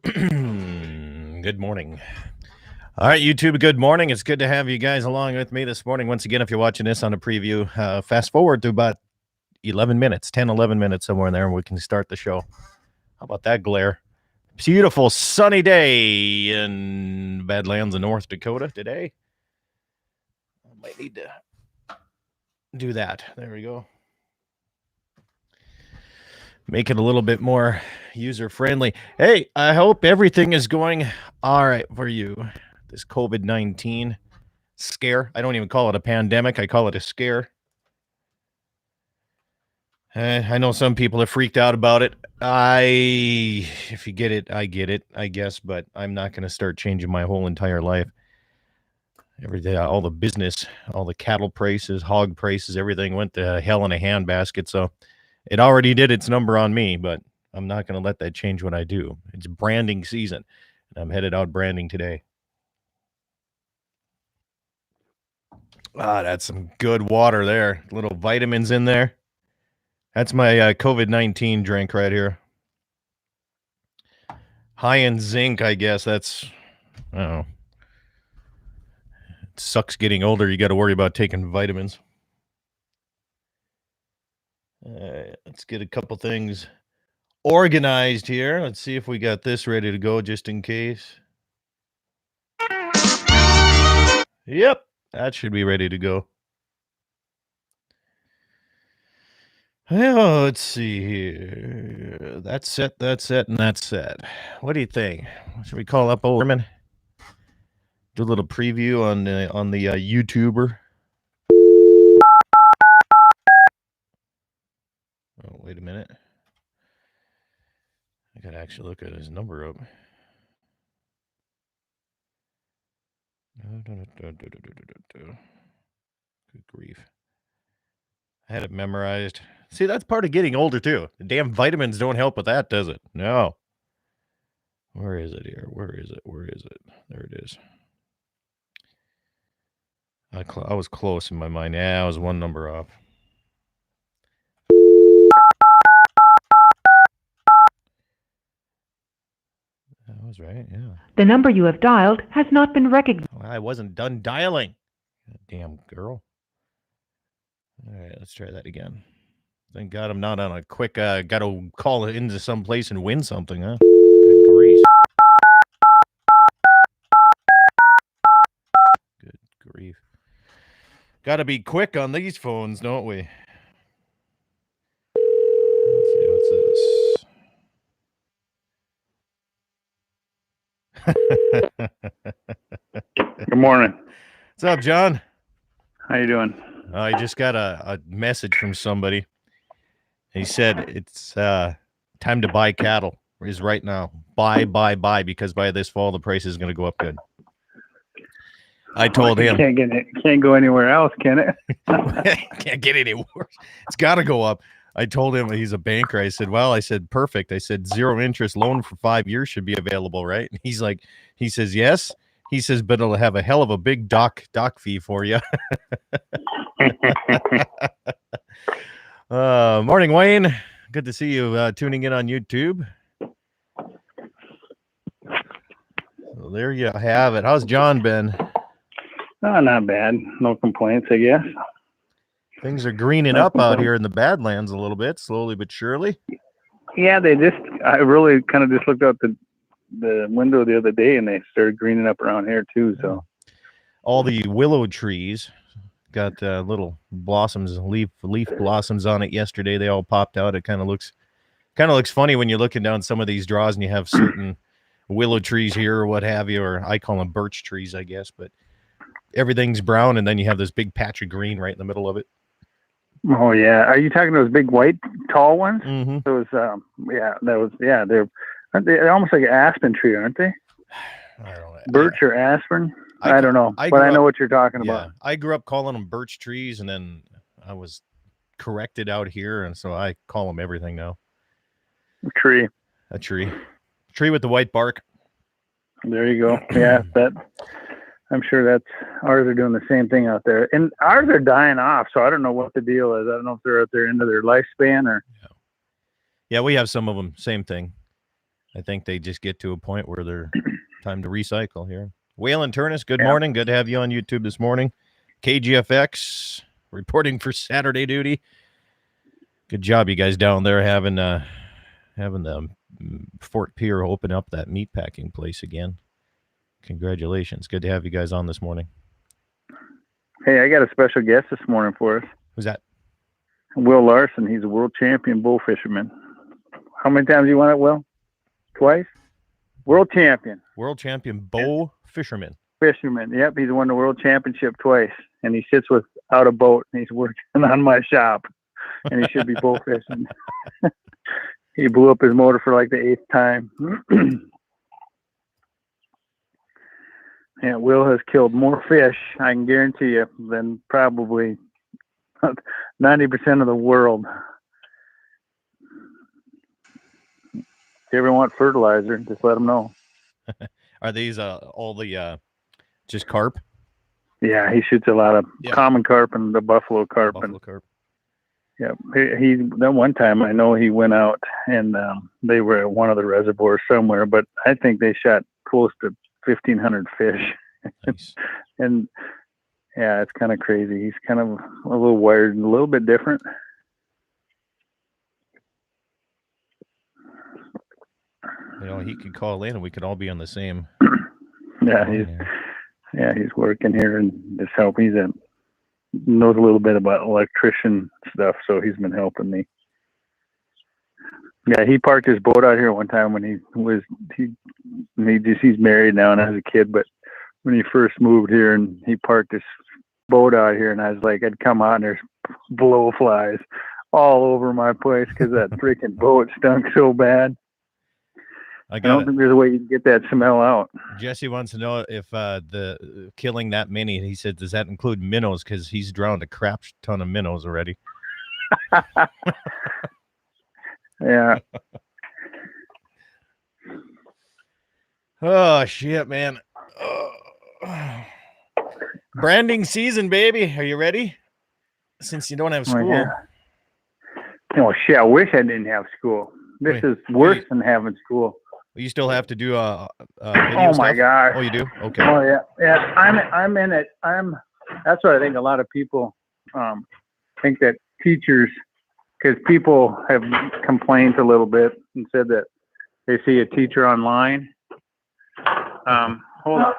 Good morning. All right, YouTube, good morning. It's good to have you guys along with me this morning. Once again, if you're watching this on a preview, fast forward to about 11 minutes, 10, 11 minutes, somewhere in there, and we can start the show. How about that glare? Beautiful sunny day in Badlands in North Dakota today. I might need to do that. There we go. Make it a little bit more user-friendly. Hey, I hope everything is going all right for you. This COVID-19 scare. I don't even call it a pandemic. I call it a scare. I know some people are freaked out about it. If you get it, I get it, I guess, but I'm not going to start changing my whole entire life. Every day, all the business, all the cattle prices, hog prices, everything went to hell in a handbasket. So it already did its number on me, but I'm not going to let that change what I do. It's branding season, and I'm headed out branding today. That's some good water there. Little vitamins in there. That's my COVID-19 drink right here. High in zinc, I guess. That's, I don't know. It sucks getting older. You got to worry about taking vitamins. Let's get a couple things organized here. Let's see if we got this ready to go just in case. Yep, that should be ready to go. Well, let's see here. That's set, and that's set. What do you think? Should we call up old Arman? Do a little preview on the YouTuber. Oh, wait a minute. I gotta actually look at his number up. Good grief. I had it memorized. See, that's part of getting older, too. The damn vitamins don't help with that, does it? No. Where is it here? Where is it? Where is it? There it is. I was close in my mind. Yeah, I was one number off. That was right, yeah. The number you have dialed has not been recognized. I wasn't done dialing. Damn girl. All right, let's try that again. Thank God I'm not on a quick, got to call into some place and win something, huh? Good grief. Good grief. Got to be quick on these phones, don't we? Let's see, what's this? Good morning. What's up, John? How you doing? I just got a message from somebody. He said it's time to buy cattle. Is right now. Buy, because by this fall the price is going to go up good. I told him can't go anywhere else, can it? Can't get any worse. It's got to go up. I told him he's a banker. I said, perfect. I said 0 interest loan for 5 years should be available, right? And he says yes. He says, but it'll have a hell of a big doc fee for you. Morning, Wayne. Good to see you tuning in on YouTube. So there you have it. How's John been? Oh, not bad. No complaints, I guess. Things are greening up out here in the Badlands a little bit, slowly but surely. Yeah, I really kind of just looked out the window the other day and they started greening up around here too. So all the willow trees got little blossoms, leaf blossoms on it yesterday. They all popped out. It kind of looks funny when you're looking down some of these draws and you have certain willow trees here or what have you, or I call them birch trees, I guess, but everything's brown and then you have this big patch of green right in the middle of it. Oh yeah. Are you talking those big white tall ones? Mm-hmm. Those they're almost like an aspen tree, aren't they? I don't know. Birch or aspen? I don't know, but I know what you're talking about. I grew up calling them birch trees, and then I was corrected out here, and so I call them everything now. A tree with the white bark. There you go. Yeah, I'm sure ours are doing the same thing out there, and ours are dying off. So I don't know what the deal is. I don't know if they're at their end of their lifespan or. Yeah, we have some of them. Same thing. I think they just get to a point where they're time to recycle here. Waylon Turnus, good morning. Good to have you on YouTube this morning. KGFX reporting for Saturday duty. Good job, you guys down there having the Fort Pierre open up that meatpacking place again. Congratulations. Good to have you guys on this morning. Hey, I got a special guest this morning for us. Who's that? Will Larson. He's a world champion bull fisherman. How many times you won it, Will? Twice? World champion. World champion bow fisherman. Fisherman. Yep, he's won the world championship twice. And he sits without a boat, and he's working on my shop. And he should be bow fishing. He blew up his motor for like the 8th time. Yeah, Will has killed more fish, I can guarantee you, than probably 90% of the world. If you ever want fertilizer, just let him know. Are these all the just carp? Yeah, he shoots a lot of common carp and the buffalo carp. Carp. Yeah, he that one time I know he went out and they were at one of the reservoirs somewhere, but I think they shot close to 1,500 fish. Nice. And yeah, it's kind of crazy. He's kind of a little wired and a little bit different. You know, he could call in and we could all be on the same. He's working here and just helping. He knows a little bit about electrician stuff, so he's been helping me. Yeah, he parked his boat out here one time when he's married now and has a kid, but when he first moved here, and he parked his boat out here, and I was like, I'd come out and there's blowflies all over my place because that freaking boat stunk so bad. I don't think there's a way you can get that smell out. Jesse wants to know if the killing that many, he said, does that include minnows? Because he's drowned a crap ton of minnows already. Yeah. Oh, shit, man. Branding season, baby. Are you ready? Since you don't have school. Oh, shit. I wish I didn't have school. This is worse than having school. You still have to do video oh my stuff? gosh. Oh, you do? Okay. Oh yeah. Yeah. I'm in it. That's what I think a lot of people think that teachers, because people have complained a little bit and said that they see a teacher online. Hold on.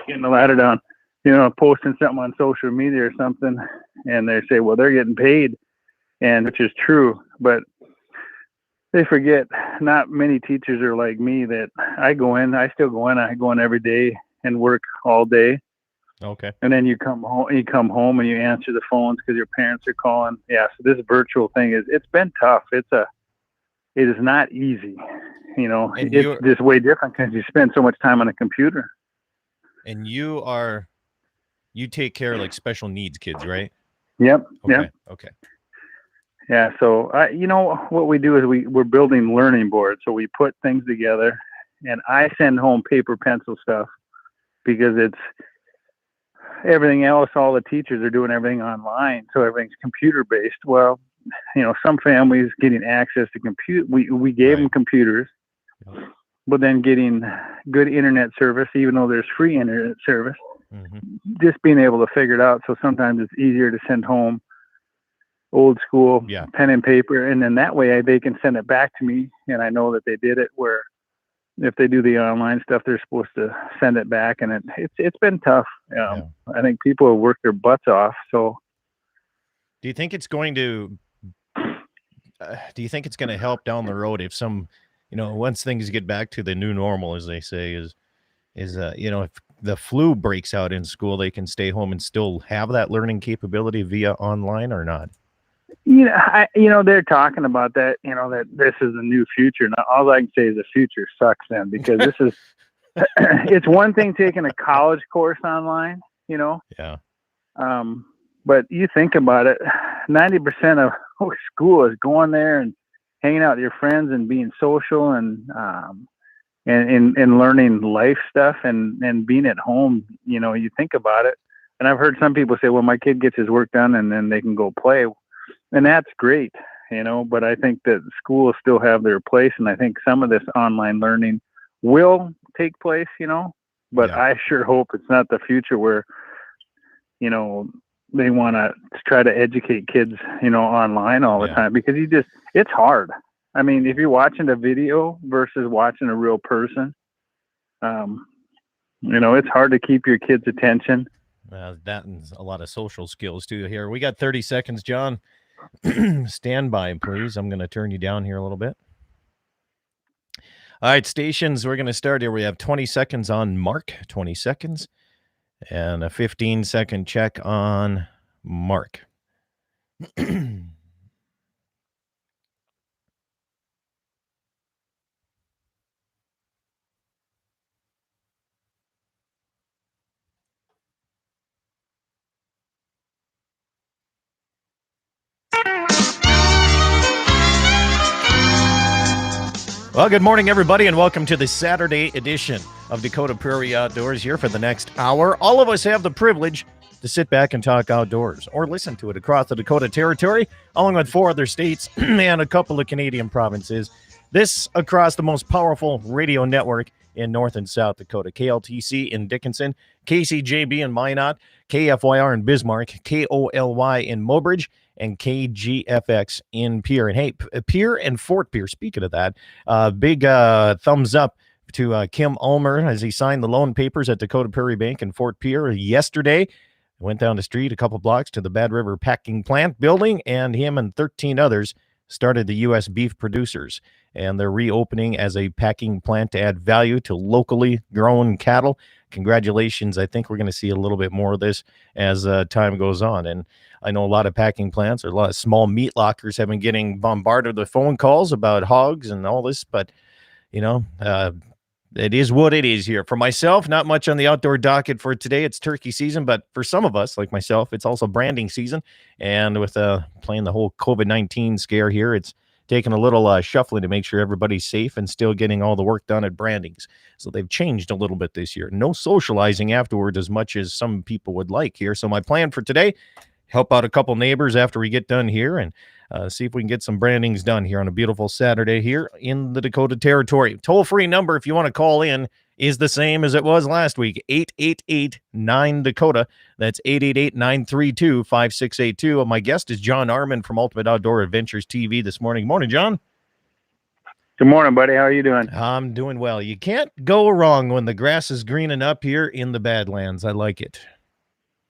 Getting the ladder down. You know, posting something on social media or something, and they say, well, they're getting paid, and which is true, but they forget not many teachers are like me that I still go in every day and work all day. Okay. And then you come home and you answer the phones because your parents are calling. Yeah. So this virtual thing it's been tough. It is not easy. You know, and it's just way different because you spend so much time on a computer. And you take care of like special needs kids, right? Yep. Okay. Yep. Okay. Yeah, so you know what we do is we're building learning boards. So we put things together, and I send home paper pencil stuff because it's everything else. All the teachers are doing everything online, so everything's computer based. Well, you know, some families getting access to compute. We gave them computers, but then getting good internet service, even though there's free internet service, just being able to figure it out. So sometimes it's easier to send home old school pen and paper, and then that way they can send it back to me, and I know that they did it. Where if they do the online stuff, they're supposed to send it back, and it's been tough. I think people have worked their butts off. So, do you think it's going to help down the road if some, you know, once things get back to the new normal, as they say, is you know, if the flu breaks out in school, they can stay home and still have that learning capability via online or not? You know, they're talking about that, you know, that this is the new future. Now, all I can say is the future sucks then, because this is, it's one thing taking a college course online, you know? Yeah. But you think about it, 90% of school is going there and hanging out with your friends and being social and learning life stuff and being at home. You know, you think about it. And I've heard some people say, well, my kid gets his work done and then they can go play. And that's great. but I think that schools still have their place, and I think some of this online learning will take place, but Yeah. I sure hope it's not the future where, they want to try to educate kids, online all the time, because it's hard. I mean, if you're watching a video versus watching a real person, it's hard to keep your kids' attention. That and a lot of social skills too here. We got 30 seconds, John. Stand by, please. I'm going to turn you down here a little bit. All right, stations, we're going to start here. We have 20 seconds on Mark, 20 seconds, and a 15-second check on Mark. Well, good morning, everybody, and welcome to the Saturday edition of Dakota Prairie Outdoors here for the next hour. All of us have the privilege to sit back and talk outdoors or listen to it across the Dakota Territory, along with 4 other states and a couple of Canadian provinces. This across the most powerful radio network in North and South Dakota. KLTC in Dickinson, KCJB in Minot, KFYR in Bismarck, KOLY in Mobridge, and KGFX in Pierre. And hey, Pierre and Fort Pierre, speaking of that, big thumbs up to Kim Ulmer as he signed the loan papers at Dakota Prairie Bank in Fort Pierre yesterday. Went down the street a couple blocks to the Bad River Packing Plant building, and him and 13 others started the U.S. Beef Producers. And they're reopening as a packing plant to add value to locally grown cattle. Congratulations. I think we're going to see a little bit more of this as time goes on. And I know a lot of packing plants or a lot of small meat lockers have been getting bombarded with phone calls about hogs and all this, but it is what it is here. For myself, not much on the outdoor docket for today. It's turkey season, but for some of us, like myself, it's also branding season. And with playing the whole COVID-19 scare here, it's taking a little shuffling to make sure everybody's safe and still getting all the work done at brandings. So they've changed a little bit this year. No socializing afterwards as much as some people would like here. So my plan for today, help out a couple neighbors after we get done here and see if we can get some brandings done here on a beautiful Saturday here in the Dakota Territory. Toll-free number, if you want to call in, is the same as it was last week, 888-9-DAKOTA. That's 888-932-5682. My guest is John Arman from Ultimate Outdoor Adventures TV this morning. Morning, John. Good morning, buddy. How are you doing? I'm doing well. You can't go wrong when the grass is greening up here in the Badlands. I like it.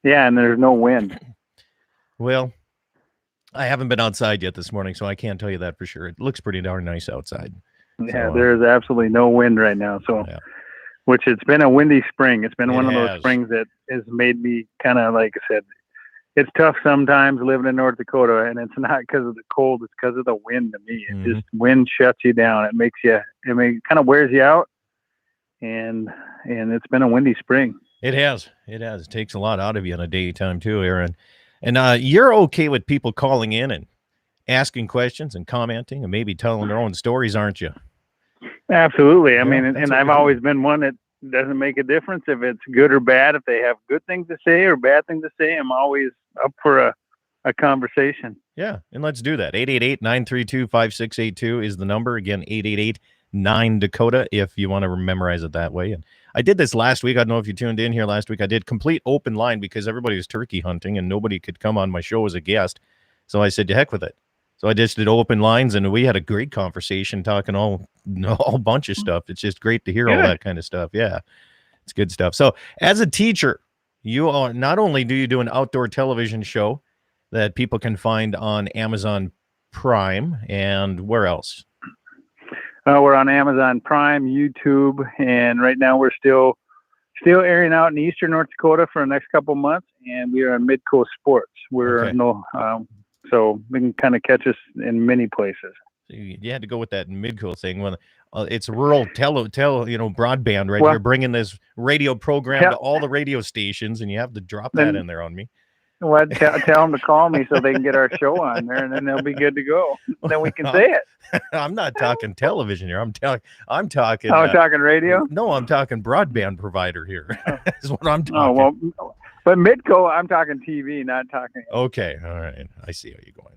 Yeah, and there's no wind. Well, I haven't been outside yet this morning, so I can't tell you that for sure. It looks pretty darn nice outside. Yeah, so, there's absolutely no wind right now. So, which it's been a windy spring. It's been one of those springs that has made me kind of, like I said, it's tough sometimes living in North Dakota, and it's not because of the cold. It's because of the wind to me. It just wind shuts you down. It makes you, it kind of wears you out, and it's been a windy spring. It has. It takes a lot out of you in a daytime too, Aaron. And you're okay with people calling in and asking questions and commenting and maybe telling their own stories, aren't you? Absolutely. I mean, and I've always been one that doesn't make a difference if it's good or bad. If they have good things to say or bad things to say, I'm always up for a conversation. Yeah, and let's do that. 888-932-5682 is the number. Again, 888-9-DAKOTA if you want to memorize it that way. And I did this last week. I don't know if you tuned in here last week. I did complete open line because everybody was turkey hunting and nobody could come on my show as a guest. So I said, to heck with it. So I just did open lines, and we had a great conversation talking all bunch of stuff. It's just great to hear all that kind of stuff. Yeah, it's good stuff. So as a teacher, you are not only do you do an outdoor television show that people can find on Amazon Prime, and where else? We're on Amazon Prime, YouTube, and right now we're still airing out in Eastern North Dakota for the next couple months, and we are on Midcoast Sports. We're so we can kind of catch us in many places. So you had to go with that Midcoast thing. When it's rural broadband, right? You're bringing this radio program to all the radio stations, and you have to drop that in there on me. Well, tell them to call me so they can get our show on there, and then they'll be good to go. Then we can say it. I'm not talking television here. I'm talking. Oh, talking radio? No, I'm talking broadband provider here. Is what I'm talking. Oh well, but Midco, I'm talking TV, not talking. Okay, all right. I see how you're going.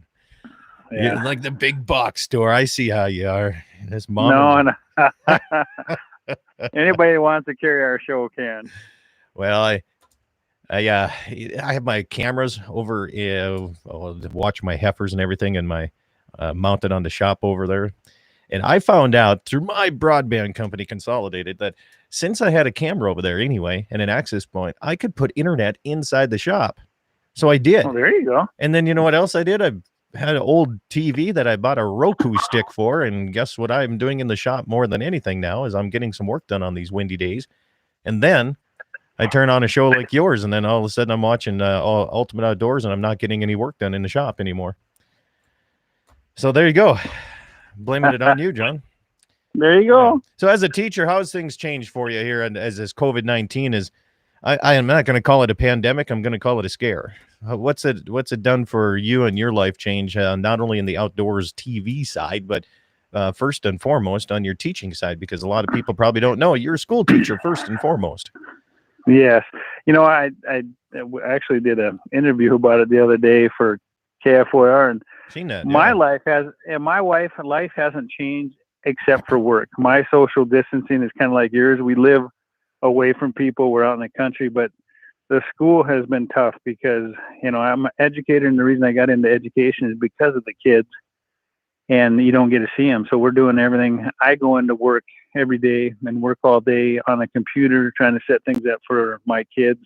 Yeah. Like the big box store. I see how you are. This mom. No, anybody who wants to carry our show can. Well, I have my cameras over to watch my heifers and everything, and my mounted on the shop over there. And I found out through my broadband company, Consolidated, that since I had a camera over there anyway and an access point, I could put internet inside the shop. So I did. Oh, there you go. And then you know what else I did? I had an old TV that I bought a Roku stick for. And guess what I'm doing in the shop more than anything now is I'm getting some work done on these windy days. And then I turn on a show like yours, and then all of a sudden I'm watching Ultimate Outdoors, and I'm not getting any work done in the shop anymore. So there you go. Blaming it on you, John. There you go. Yeah. So as a teacher, how's things changed for you here? And as this COVID-19 is, I am not going to call it a pandemic. I'm going to call it a scare. What's it done for you and your life change, not only in the outdoors TV side, but first and foremost on your teaching side? Because a lot of people probably don't know you're a school teacher first and foremost. Yes. I actually did an interview about it the other day for KFOR, and seen that. My wife life hasn't changed except for work. My social distancing is kind of like yours. We live away from people. We're out in the country, but the school has been tough because, I'm an educator, and the reason I got into education is because of the kids, and you don't get to see them. So we're doing everything. I go into work every day and work all day on a computer trying to set things up for my kids.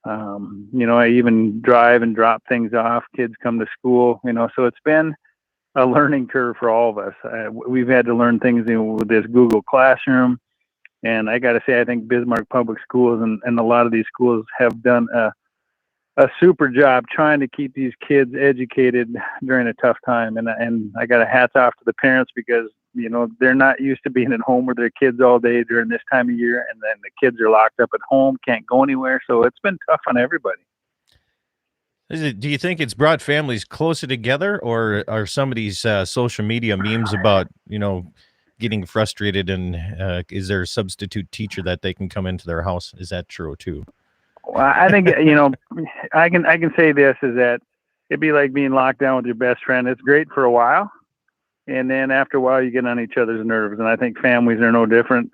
I even drive and drop things off. Kids come to school, so it's been a learning curve for all of us. We've had to learn things with this Google Classroom. And I got to say, I think Bismarck Public Schools and a lot of these schools have done a super job trying to keep these kids educated during a tough time. And I got a hats off to the parents because, they're not used to being at home with their kids all day during this time of year. And then the kids are locked up at home, can't go anywhere. So it's been tough on everybody. Do you think it's brought families closer together, or are some of these social media memes about, getting frustrated, and is there a substitute teacher that they can come into their house? Is that true too? Well, I think, I can say this is that it'd be like being locked down with your best friend. It's great for a while. And then after a while you get on each other's nerves. And I think families are no different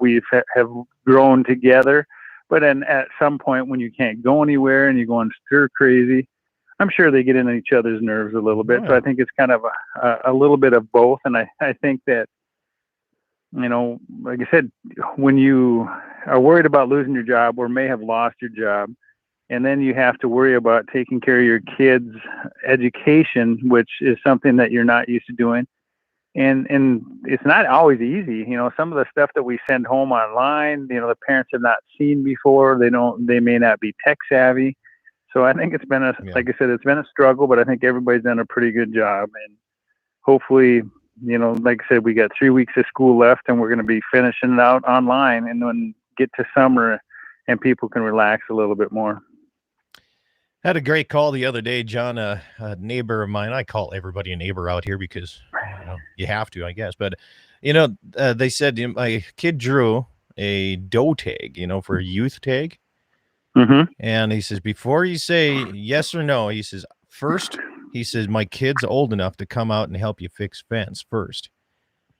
we have grown together, but then at some point when you can't go anywhere and you're going stir crazy, I'm sure they get in each other's nerves a little bit. Oh, yeah. So I think it's kind of a little bit of both. And I think that, like I said, when you are worried about losing your job or may have lost your job, and then you have to worry about taking care of your kids' education, which is something that you're not used to doing. And it's not always easy. Some of the stuff that we send home online, the parents have not seen before. They may not be tech savvy. So I think it's been like I said, it's been a struggle, but I think everybody's done a pretty good job. And hopefully, like I said, we got 3 weeks of school left, and we're going to be finishing it out online, and then get to summer and people can relax a little bit more. Had a great call the other day, John, a neighbor of mine. I call everybody a neighbor out here because you have to, I guess. But, they said my kid drew a doe tag, for a youth tag. Mm-hmm. And he says, before you say yes or no, he says, first, he says, my kid's old enough to come out and help you fix fence first.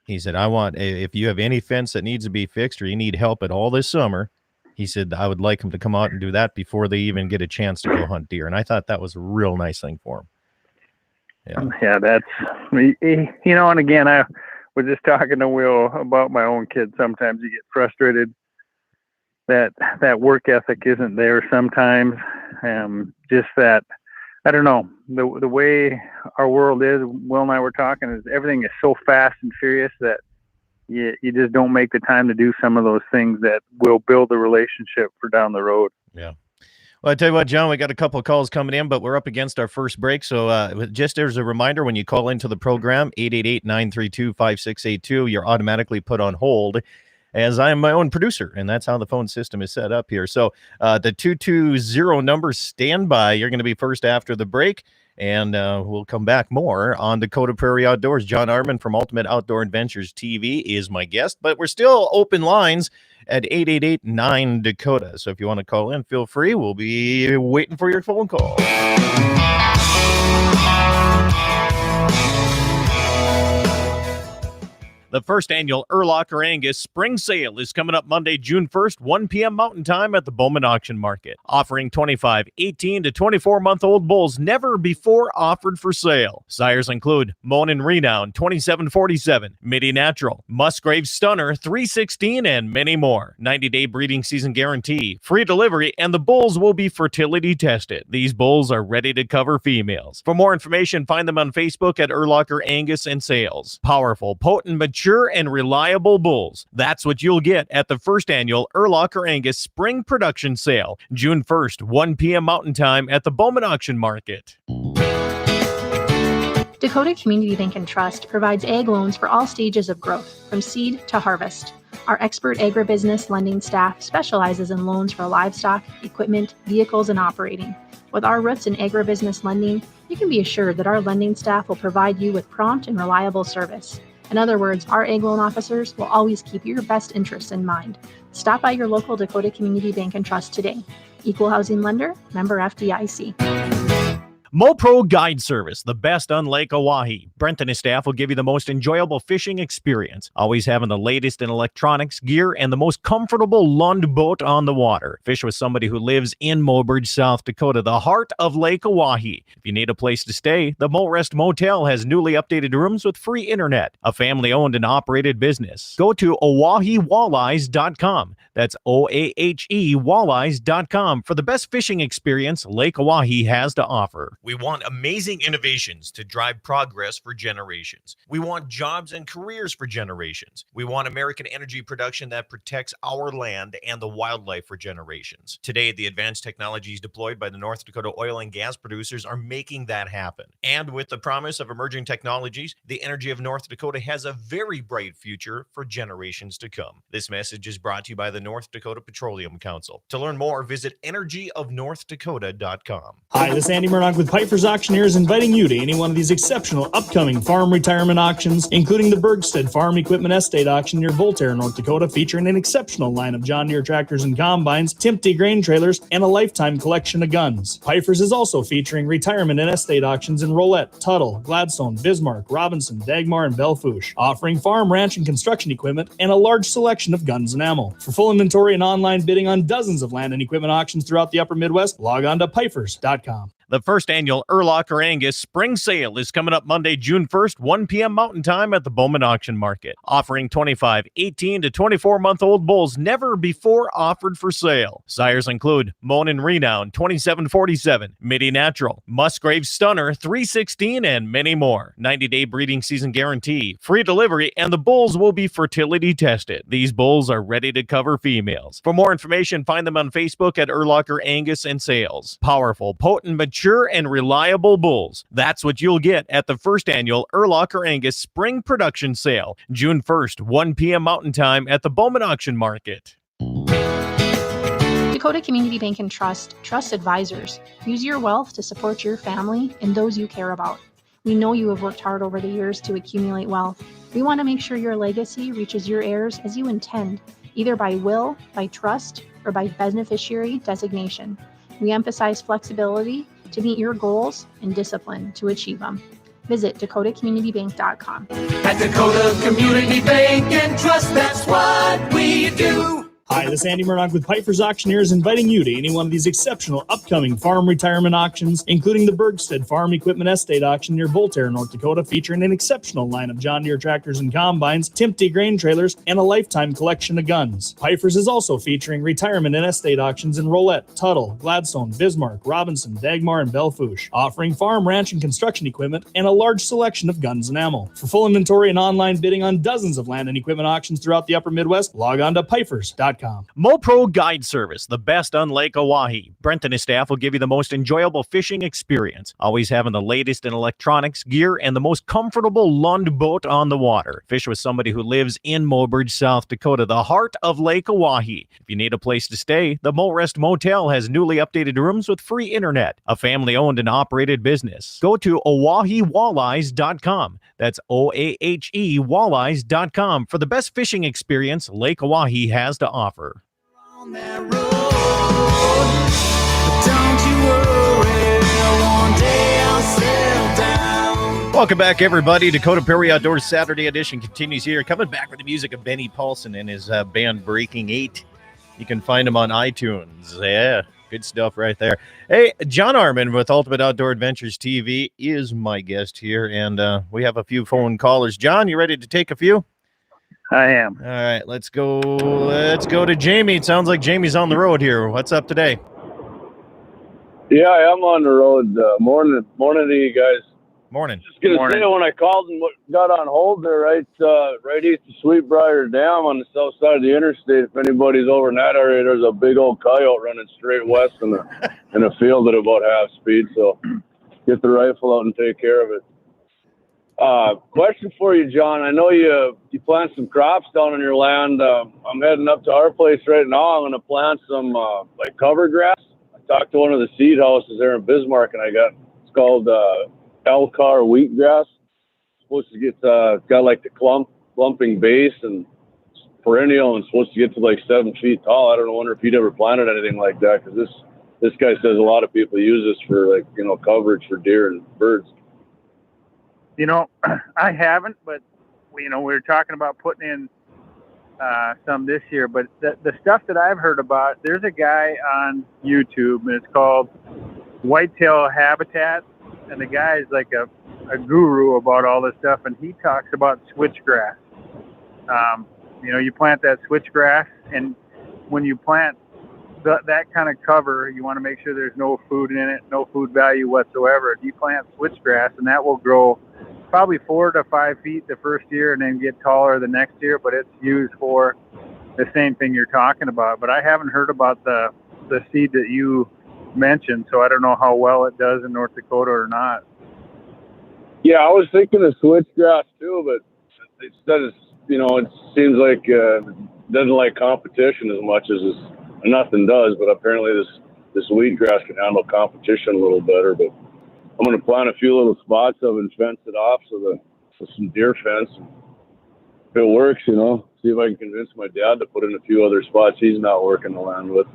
He said, if you have any fence that needs to be fixed or you need help at all this summer, he said, I would like him to come out and do that before they even get a chance to go hunt deer. And I thought that was a real nice thing for him. Yeah, that's, and again, I was just talking to Will about my own kids. Sometimes you get frustrated that work ethic isn't there sometimes. Just that, I don't know, the way our world is, Will and I were talking, is everything is so fast and furious that you just don't make the time to do some of those things that will build a relationship for down the road. Yeah. Well, I tell you what, John, we got a couple of calls coming in, but we're up against our first break. So just as a reminder, when you call into the program, 888-932-5682, you're automatically put on hold, as I am my own producer, and that's how the phone system is set up here. So the 220 number, stand by. You're going to be first after the break, and we'll come back more on Dakota Prairie Outdoors. John Arman from Ultimate Outdoor Adventures TV is my guest, but we're still open lines at 888-9-DAKOTA. So if you want to call in, feel free. We'll be waiting for your phone call. The first annual Erlocker Angus Spring Sale is coming up Monday, June 1st, 1 p.m. Mountain Time at the Bowman Auction Market, offering 25, 18 to 24-month-old bulls never before offered for sale. Sires include Monin Renown 2747, Midi Natural, Musgrave Stunner 316, and many more. 90-day breeding season guarantee, free delivery, and the bulls will be fertility tested. These bulls are ready to cover females. For more information, find them on Facebook at Erlocker Angus and Sales. Powerful, potent, mature, and reliable bulls. That's what you'll get at the first annual Erlocker Angus Spring Production Sale, June 1st, 1 p.m. Mountain Time at the Bowman Auction Market. Dakota Community Bank and Trust provides ag loans for all stages of growth, from seed to harvest. Our expert agribusiness lending staff specializes in loans for livestock, equipment, vehicles, and operating. With our roots in agribusiness lending, you can be assured that our lending staff will provide you with prompt and reliable service. In other words, our ag loan officers will always keep your best interests in mind. Stop by your local Dakota Community Bank and Trust today. Equal housing lender, member FDIC. MoPro Guide Service, the best on Lake Oahe. Brent and his staff will give you the most enjoyable fishing experience, always having the latest in electronics, gear, and the most comfortable Lund boat on the water. Fish with somebody who lives in Mobridge, South Dakota, the heart of Lake Oahe. If you need a place to stay, the Mo Rest Motel has newly updated rooms with free internet, a family-owned and operated business. Go to OaheWalleyes.com. That's OAHE Walleyes.com for the best fishing experience Lake Oahe has to offer. We want amazing innovations to drive progress for generations. We want jobs and careers for generations. We want American energy production that protects our land and the wildlife for generations. Today, the advanced technologies deployed by the North Dakota oil and gas producers are making that happen. And with the promise of emerging technologies, the energy of North Dakota has a very bright future for generations to come. This message is brought to you by the North Dakota Petroleum Council. To learn more, visit energyofnorthdakota.com. Hi, this is Andy Murdoch with Piper's Auctioneers, inviting you to any one of these exceptional upcoming farm retirement auctions, including the Bergstead Farm Equipment Estate Auction near Voltaire, North Dakota, featuring an exceptional line of John Deere tractors and combines, Timpte grain trailers, and a lifetime collection of guns. Piper's is also featuring retirement and estate auctions in Rolette, Tuttle, Gladstone, Bismarck, Robinson, Dagmar, and Belfouche, offering farm, ranch, and construction equipment and a large selection of guns and ammo. For full inventory and online bidding on dozens of land and equipment auctions throughout the upper Midwest, log on to pifers.com. The first annual Erlocker Angus Spring Sale is coming up Monday, June 1st, 1 p.m. Mountain Time at the Bowman Auction Market, offering 25, 18 to 24-month-old bulls never before offered for sale. Sires include Monin Renown 2747, Midi Natural, Musgrave Stunner 316, and many more. 90-day breeding season guarantee, free delivery, and the bulls will be fertility tested. These bulls are ready to cover females. For more information, find them on Facebook at Erlocker Angus and Sales. Powerful, potent, mature, and reliable bulls. That's what you'll get at the first annual Erlocker Angus Spring Production Sale, June 1st, 1 p.m. Mountain Time at the Bowman Auction Market. Dakota Community Bank and Trust, Trust Advisors. Use your wealth to support your family and those you care about. We know you have worked hard over the years to accumulate wealth. We want to make sure your legacy reaches your heirs as you intend, either by will, by trust, or by beneficiary designation. We emphasize flexibility to meet your goals and discipline to achieve them. Visit DakotaCommunityBank.com. At Dakota Community Bank and Trust, that's what we do. Hi, this is Andy Murdoch with Piper's Auctioneers, inviting you to any one of these exceptional upcoming farm retirement auctions, including the Bergstead Farm Equipment Estate Auction near Voltaire, North Dakota, featuring an exceptional line of John Deere tractors and combines, Timpte grain trailers, and a lifetime collection of guns. Piper's is also featuring retirement and estate auctions in Rolette, Tuttle, Gladstone, Bismarck, Robinson, Dagmar, and Belfouche, offering farm, ranch, and construction equipment and a large selection of guns and ammo. For full inventory and online bidding on dozens of land and equipment auctions throughout the upper Midwest, log on to pifers.com. MoPro Guide Service, the best on Lake Oahe. Brent and his staff will give you the most enjoyable fishing experience, always having the latest in electronics, gear, and the most comfortable Lund boat on the water. Fish with somebody who lives in Mobridge, South Dakota, the heart of Lake Oahe. If you need a place to stay, the Mo Rest Motel has newly updated rooms with free internet, a family-owned and operated business. Go to OaheWalleyes.com. That's OAHE Walleyes.com for the best fishing experience Lake Oahe has to offer. On that road, but don't you worry, one day I'll settle down. Welcome back, everybody. Dakota Prairie Outdoors Saturday edition continues here. Coming back with the music of Benny Paulson and his band Breaking 8. You can find him on iTunes. Yeah, good stuff right there. Hey, John Arman with Ultimate Outdoor Adventures TV is my guest here, and we have a few phone callers. John, you ready to take a few? I am. All right, let's go. Let's go to Jamie. It sounds like Jamie's on the road here. What's up today? Yeah, I am on the road. Morning to you guys. Morning. Just gonna say, when I called and got on hold there, right east of Sweetbriar Dam on the south side of the interstate. If anybody's over in that area, there's a big old coyote running straight west in a field at about half speed. So get the rifle out and take care of it. Question for you, John. I know you plant some crops down on your land. I'm heading up to our place right now. I'm gonna plant some like cover grass. I talked to one of the seed houses there in Bismarck, and it's called Elcar wheatgrass. It's supposed to get got like the clumping base and perennial, and supposed to get to like 7 feet tall. I don't wonder if you'd ever planted anything like that, because this guy says a lot of people use this for coverage for deer and birds. I haven't, but we were talking about putting in some this year. But the stuff that I've heard about, there's a guy on YouTube, and it's called Whitetail Habitat. And the guy is like a guru about all this stuff, and he talks about switchgrass. You plant that switchgrass, and when you plant that kind of cover, you want to make sure there's no food in it, no food value whatsoever. If you plant switchgrass, and that will grow probably 4 to 5 feet the first year and then get taller the next year, but it's used for the same thing you're talking about. But I haven't heard about the seed that you mentioned, so I don't know how well it does in North Dakota or not. Yeah, I was thinking of switchgrass too, but it says it seems like it doesn't like competition as much as nothing does. But apparently this wheatgrass can handle competition a little better. But I'm going to plant a few little spots of it and fence it off with some deer fence. If it works, see if I can convince my dad to put in a few other spots he's not working the land with.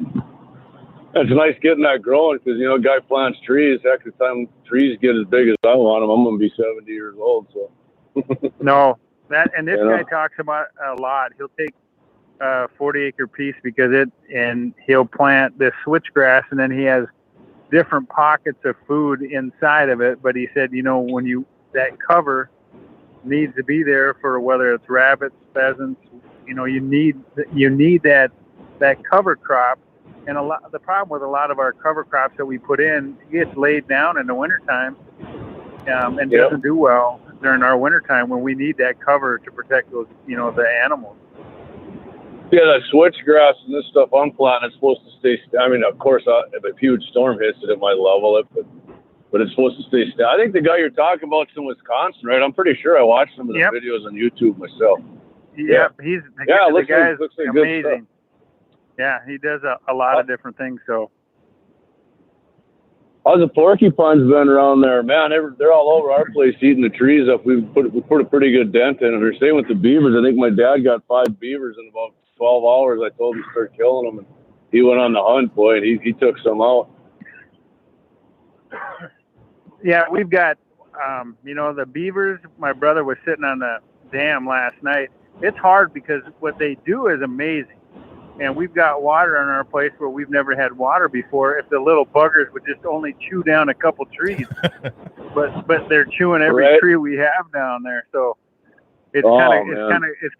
It's nice getting that growing, because, a guy plants trees. Heck, the time trees get as big as I want them, I'm going to be 70 years old. So. No, this guy talks about a lot. He'll take a 40-acre piece and he'll plant this switchgrass, and then he has different pockets of food inside of it. But he said, that cover needs to be there for whether it's rabbits, pheasants. You need that cover crop. And the problem with a lot of our cover crops that we put in, it gets laid down in the wintertime and doesn't do well during our wintertime when we need that cover to protect those, the animals. Yeah, that switchgrass and this stuff I'm planting, it's supposed to stay. Of course, if a huge storm hits it might level it, but it's supposed to stay. I think the guy you're talking about is in Wisconsin, right? I'm pretty sure I watched some of the videos on YouTube myself. Yep, the guy's amazing. Yeah, he does a lot of different things. So, how's the porcupines been around there, man? They're all over our place eating the trees up. We put a pretty good dent in it. They're same with the beavers. I think my dad got 5 beavers in about 12 hours. I told him to start killing them, and he went on the hunt, boy, and he took some out. Yeah, we've got the beavers. My brother was sitting on the dam last night. It's hard because what they do is amazing. And we've got water in our place where we've never had water before. If the little buggers would just only chew down a couple trees, but they're chewing every tree we have down there. So it's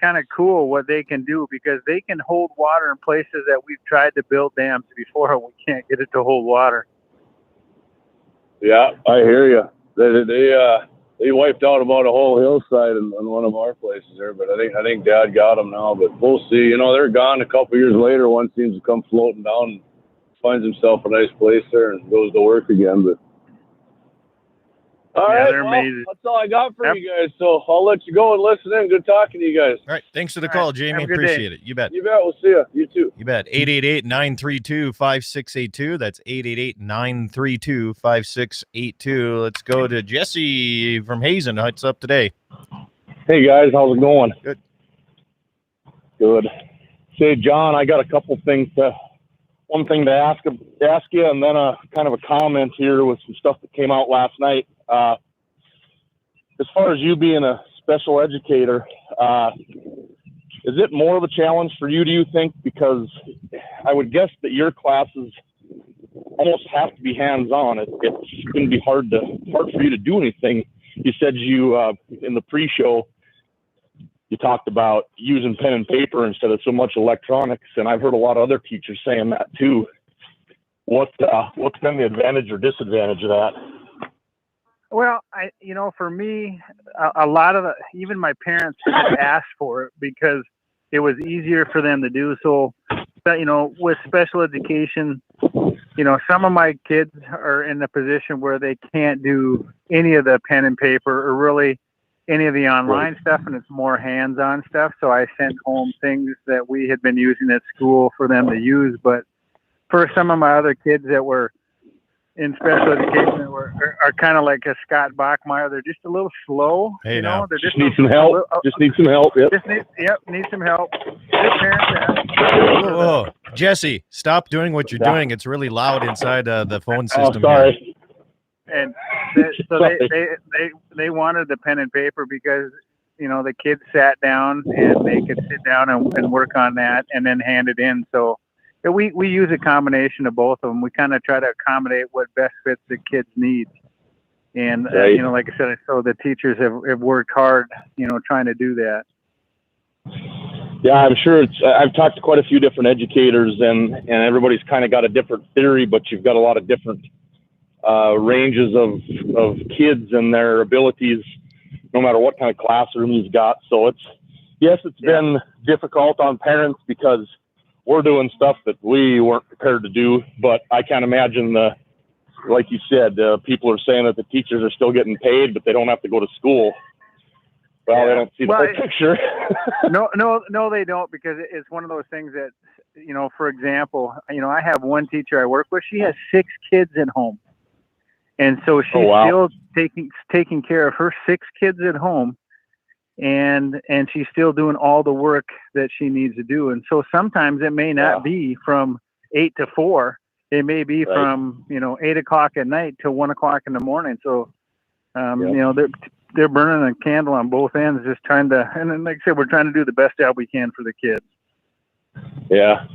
kind of cool what they can do, because they can hold water in places that we've tried to build dams before and we can't get it to hold water. Yeah, I hear you. They wiped out about a whole hillside on one of our places there, but I think Dad got them now. But we'll see. They're gone. A couple years later, one seems to come floating down and finds himself a nice place there and goes to work again. But all right, they're amazing. That's all I got for you guys. So I'll let you go and listen in. Good talking to you guys. All right, thanks for the call, Jamie. Appreciate it. You bet. You bet. We'll see you. You too. You bet. 888-932-5682. That's 888-932-5682. Let's go to Jesse from Hazen. What's up today? Hey, guys. How's it going? Good. Good. Say, John, I got a couple things one thing to ask you, and then a kind of a comment here with some stuff that came out last night. as far as you being a special educator, is it more of a challenge for you, do you think? Because I would guess that your classes almost have to be hands-on. It's going to be hard for you to do anything. You said you in the pre-show you talked about using pen and paper instead of so much electronics, and I've heard a lot of other teachers saying that too. What's been the advantage or disadvantage of that? Well, for me, a lot of even my parents have asked for it because it was easier for them to do. So, with special education, some of my kids are in a position where they can't do any of the pen and paper or really any of the online stuff, and it's more hands-on stuff. So I sent home things that we had been using at school for them to use. But for some of my other kids that were in special education that are kind of like a Scott Bachmeyer, they're just a little slow. Hey, now. They're just need some help. Just need some help. Yep. Need some help. Their parents Whoa. Jesse, stop doing what you're doing. It's really loud inside the phone system. Oh, sorry. And so they wanted the pen and paper because the kids sat down and they could sit down and work on that and then hand it in. So we use a combination of both of them. We kind of try to accommodate what best fits the kids' needs. And like I said, so the teachers have worked hard, trying to do that. Yeah, I'm sure I've talked to quite a few different educators, and everybody's kind of got a different theory, but you've got a lot of different ranges of kids and their abilities, no matter what kind of classroom you've got. So it's been difficult on parents because we're doing stuff that we weren't prepared to do. But I can't imagine like you said, people are saying that the teachers are still getting paid, but they don't have to go to school. Well, they don't see the whole picture. No, they don't, because it's one of those things that, for example, I have one teacher I work with. She has 6 kids at home. And so she's still taking care of her 6 kids at home, and she's still doing all the work that she needs to do. And so sometimes it may not be from 8 to 4. It may be from 8 o'clock at night to 1 o'clock in the morning. So they're burning a candle on both ends, just trying to. And then, like I said, we're trying to do the best job we can for the kids. Yeah,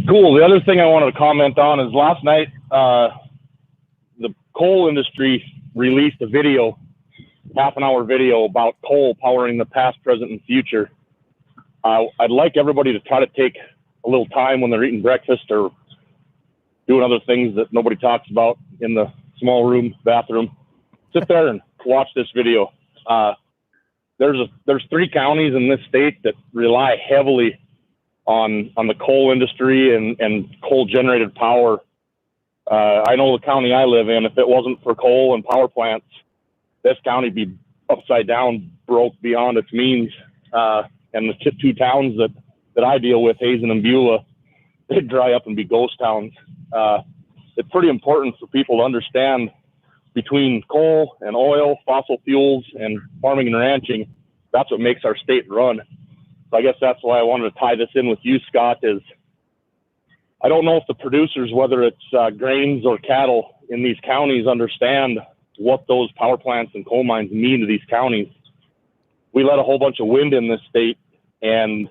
cool. The other thing I wanted to comment on is last night. The coal industry released a video, half-an-hour video about coal powering the past, present, and future. I'd like everybody to try to take a little time when they're eating breakfast or doing other things that nobody talks about in the small bathroom. Sit there and watch this video. There's 3 counties in this state that rely heavily on the coal industry and coal-generated power. I know the county I live in, if it wasn't for coal and power plants, this county would be upside down, broke beyond its means. And the 2 towns that I deal with, Hazen and Beulah, they'd dry up and be ghost towns. It's pretty important for people to understand between coal and oil, fossil fuels, and farming and ranching, that's what makes our state run. So I guess that's why I wanted to tie this in with you, Scott, is I don't know if the producers, whether it's grains or cattle in these counties, understand what those power plants and coal mines mean to these counties. We let a whole bunch of wind in this state, and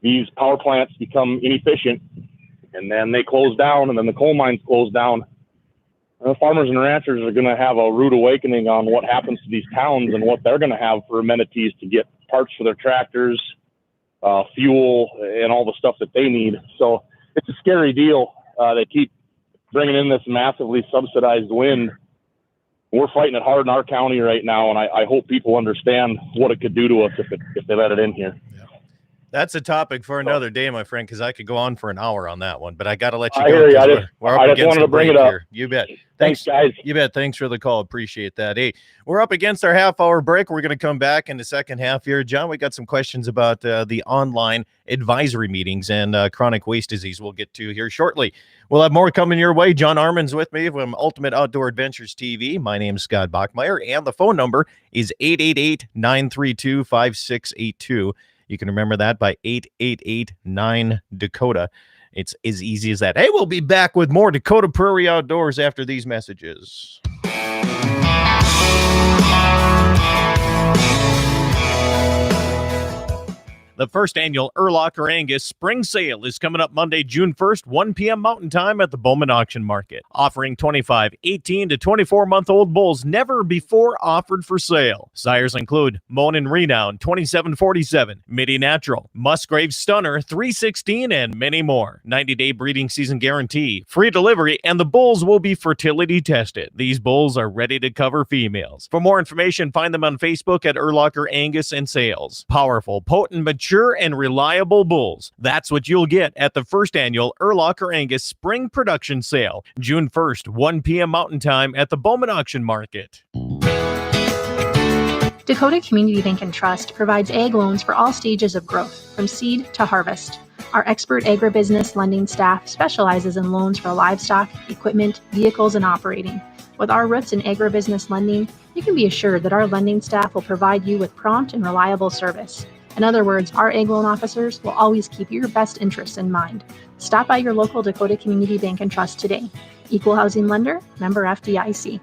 these power plants become inefficient, and then they close down, and then the coal mines close down. The farmers and ranchers are going to have a rude awakening on what happens to these towns and what they're going to have for amenities to get parts for their tractors, fuel, and all the stuff that they need. So it's a scary deal. They keep bringing in this massively subsidized wind. We're fighting it hard in our county right now, and I hope people understand what it could do to us if they let it in here. Yeah. That's a topic for another day, my friend, because I could go on for an hour on that one, but I got to let you go. I hear you. I just wanted to bring it up. Here. You bet. Thanks, guys. You bet. Thanks for the call. Appreciate that. Hey, we're up against our half-hour break. We're going to come back in the second half here. John, we got some questions about the online advisory meetings and chronic waste disease we'll get to here shortly. We'll have more coming your way. John Arman's with me from Ultimate Outdoor Adventures TV. My name's Scott Bachmeyer, and the phone number is 888-932-5682. You can remember that by 888-9-DAKOTA. It's as easy as that. Hey, we'll be back with more Dakota Prairie Outdoors after these messages. The first annual Erlocker Angus Spring Sale is coming up Monday, June 1st, 1 p.m. Mountain Time at the Bowman Auction Market, offering 25, 18 to 24-month-old bulls never before offered for sale. Sires include Monin Renown 2747, Midi Natural, Musgrave Stunner 316, and many more. 90-day breeding season guarantee, free delivery, and the bulls will be fertility tested. These bulls are ready to cover females. For more information, find them on Facebook at Erlocker Angus and Sales. Powerful, potent, mature, and reliable bulls. That's what you'll get at the first annual Erlocker Angus Spring Production Sale, June 1st, 1 p.m. Mountain Time at the Bowman Auction Market. Dakota Community Bank and Trust provides ag loans for all stages of growth, from seed to harvest. Our expert agribusiness lending staff specializes in loans for livestock, equipment, vehicles, and operating. With our roots in agribusiness lending, you can be assured that our lending staff will provide you with prompt and reliable service. In other words, our ag loan officers will always keep your best interests in mind. Stop by your local Dakota Community Bank and Trust today. Equal housing lender, member FDIC.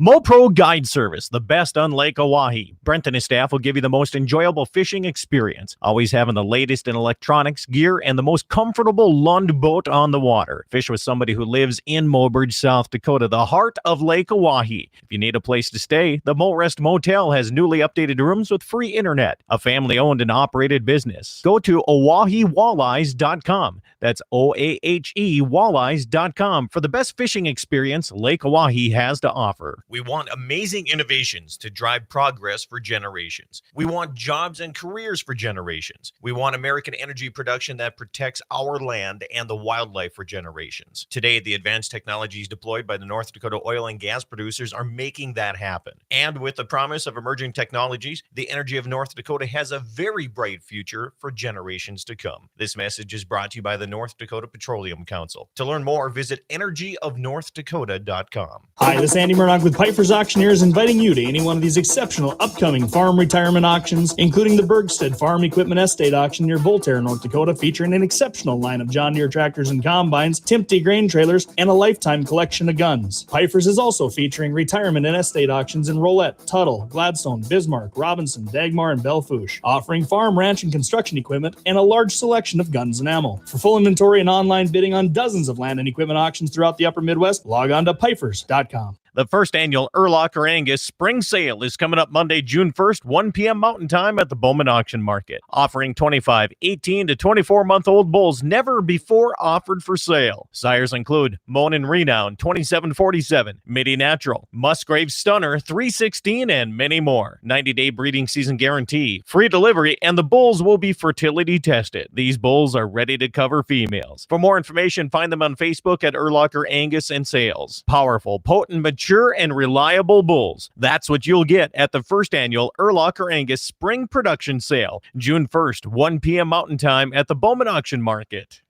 MoPro Guide Service, the best on Lake Oahe. Brent and his staff will give you the most enjoyable fishing experience, always having the latest in electronics, gear, and the most comfortable Lund boat on the water. Fish with somebody who lives in Mobridge, South Dakota, the heart of Lake Oahe. If you need a place to stay, the Morest Motel has newly updated rooms with free internet, a family-owned and operated business. Go to OaheWalleyes.com. That's OAHE Walleyes.com for the best fishing experience Lake Oahe has to offer. We want amazing innovations to drive progress for generations. We want jobs and careers for generations. We want American energy production that protects our land and the wildlife for generations. Today, the advanced technologies deployed by the North Dakota oil and gas producers are making that happen. And with the promise of emerging technologies, the energy of North Dakota has a very bright future for generations to come. This message is brought to you by the North Dakota Petroleum Council. To learn more, visit energyofnorthdakota.com. Hi, this is Andy Murdoch with Piper's Auctioneers, inviting you to any one of these exceptional upcoming farm retirement auctions, including the Bergstead Farm Equipment Estate Auction near Voltaire, North Dakota, featuring an exceptional line of John Deere tractors and combines, Timpty grain trailers, and a lifetime collection of guns. Piper's is also featuring retirement and estate auctions in Rolette, Tuttle, Gladstone, Bismarck, Robinson, Dagmar, and Belfouche, offering farm, ranch, and construction equipment and a large selection of guns and ammo. For full inventory and online bidding on dozens of land and equipment auctions throughout the upper Midwest, log on to pifers.com. The first annual Erlocker Angus Spring Sale is coming up Monday, June 1st, 1 p.m. Mountain Time at the Bowman Auction Market, offering 25, 18 to 24-month-old bulls never before offered for sale. Sires include Monin Renown 2747, Midi Natural, Musgrave Stunner 316, and many more. 90-day breeding season guarantee, free delivery, and the bulls will be fertility tested. These bulls are ready to cover females. For more information, find them on Facebook at Erlocker Angus and Sales. Powerful, potent, mature, and reliable bulls. That's what you'll get at the first annual Erlocker Angus Spring Production Sale, June 1st, 1 p.m. Mountain Time at the Bowman Auction Market.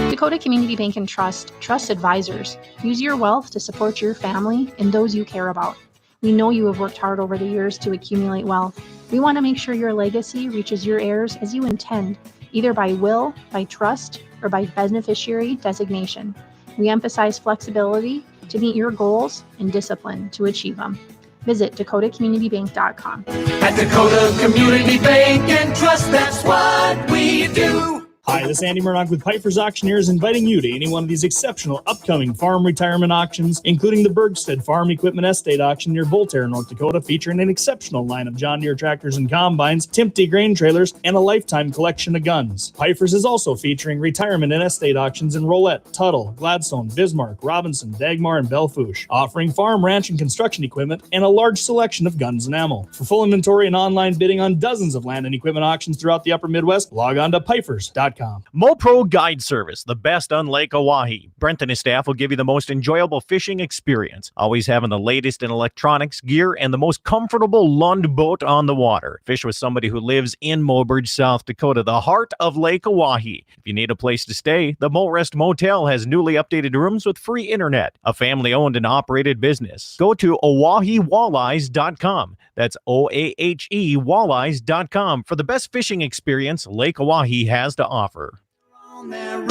Dakota Community Bank and Trust trusts advisors. Use your wealth to support your family and those you care about. We know you have worked hard over the years to accumulate wealth. We want to make sure your legacy reaches your heirs as you intend, either by will, by trust, or by beneficiary designation. We emphasize flexibility to meet your goals and discipline to achieve them. Visit dakotacommunitybank.com. At Dakota Community Bank and Trust, that's what we do. Hi, this is Andy Murdoch with Piper's Auctioneers, inviting you to any one of these exceptional upcoming farm retirement auctions, including the Bergstead Farm Equipment Estate Auction near Voltaire, North Dakota, featuring an exceptional line of John Deere tractors and combines, Timpty grain trailers, and a lifetime collection of guns. Piper's is also featuring retirement and estate auctions in Rolette, Tuttle, Gladstone, Bismarck, Robinson, Dagmar, and Belfouche, offering farm, ranch, and construction equipment and a large selection of guns and ammo. For full inventory and online bidding on dozens of land and equipment auctions throughout the upper Midwest, log on to pifers.com. MoPro Guide Service, the best on Lake Oahe. Brent and his staff will give you the most enjoyable fishing experience, always having the latest in electronics, gear, and the most comfortable Lund boat on the water. Fish with somebody who lives in Mobridge, South Dakota, the heart of Lake Oahe. If you need a place to stay, the Morest Motel has newly updated rooms with free internet, a family-owned and operated business. Go to OaheWalleyes.com. That's OAHE Walleyes.com for the best fishing experience Lake Oahe has to offer. On that road,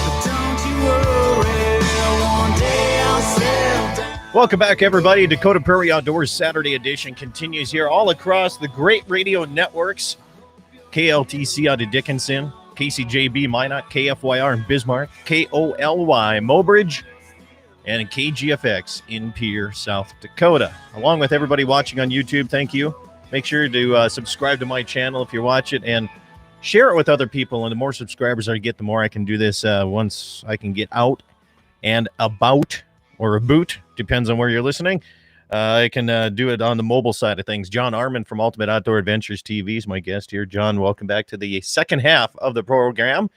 but don't you worry, one day I'll settle down. Welcome back, everybody. Dakota Prairie Outdoors Saturday edition continues here all across the great radio networks. KLTC out of Dickinson, KCJB Minot, KFYR in Bismarck, KOLY Mobridge, and KGFX in Pierre, South Dakota. Along with everybody watching on YouTube, thank you. Make sure to subscribe to my channel if you watch it, and share it with other people. And the more subscribers I get, the more I can do this once I can get out and about, or a boot, depends on where you're listening. I can do it on the mobile side of things. John Arman from Ultimate Outdoor Adventures TV is my guest here. John, welcome back to the second half of the program.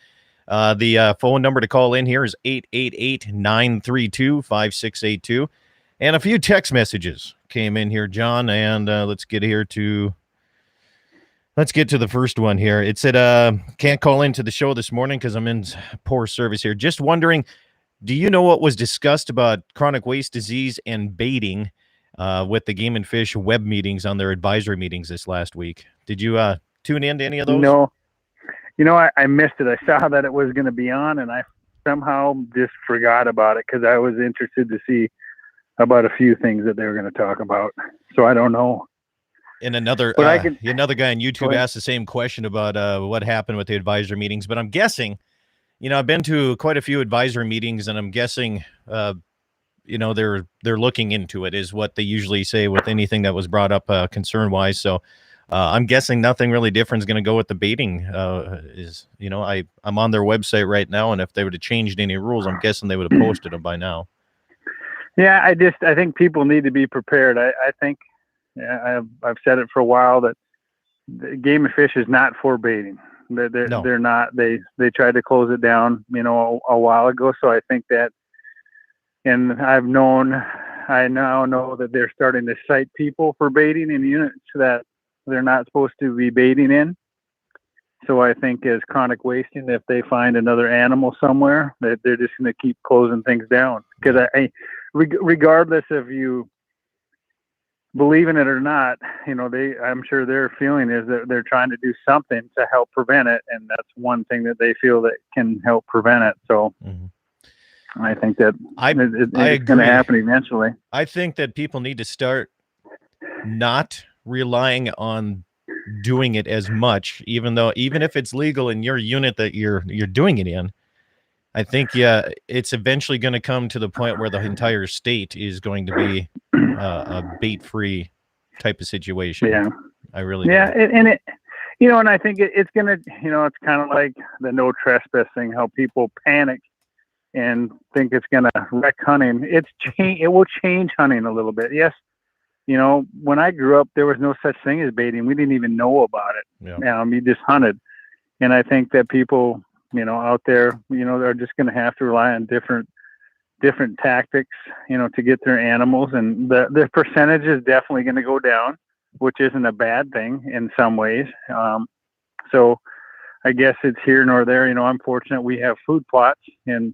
The phone number to call in here is 888-932-5682. And a few text messages came in here, John, and let's get to the first one here. It said, can't call into the show this morning because I'm in poor service here. Just wondering, do you know what was discussed about chronic waste disease and baiting with the Game and Fish web meetings on their advisory meetings this last week? Did you tune in to any of those? No. I missed it. I saw that it was going to be on, and I somehow just forgot about it because I was interested to see about a few things that they were going to talk about. So I don't know. And another guy on YouTube asked the same question about what happened with the advisory meetings, but I'm guessing, I've been to quite a few advisory meetings, and I'm guessing, they're looking into it, is what they usually say with anything that was brought up concern-wise. So I'm guessing nothing really different is going to go with the baiting. I'm on their website right now, and if they would have changed any rules, I'm guessing they would have posted them by now. Yeah, I think people need to be prepared. I think, I've said it for a while, that the Game and Fish is not for baiting. They're not. They tried to close it down, a while ago. So I think that, and I now know that they're starting to cite people for baiting in units that they're not supposed to be baiting in. So I think as chronic wasting, if they find another animal somewhere, that they're just going to keep closing things down. Because regardless of you believe in it or not, I'm sure their feeling is that they're trying to do something to help prevent it, and that's one thing that they feel that can help prevent it. So I think that it's going to happen eventually. I think that people need to start not relying on doing it as much, even if it's legal in your unit that you're doing it in. I think it's eventually going to come to the point where the entire state is going to be a bait-free type of situation. Yeah, I really do. And I think it's going to, it's kind of like the no trespassing, how people panic and think it's going to wreck hunting. It will change hunting a little bit. Yes. When I grew up, there was no such thing as baiting. We didn't even know about it. Yeah. You just hunted. And I think that people, out there, they're just going to have to rely on different tactics, to get their animals. And the percentage is definitely going to go down, which isn't a bad thing in some ways. So I guess it's here nor there. I'm fortunate we have food plots, and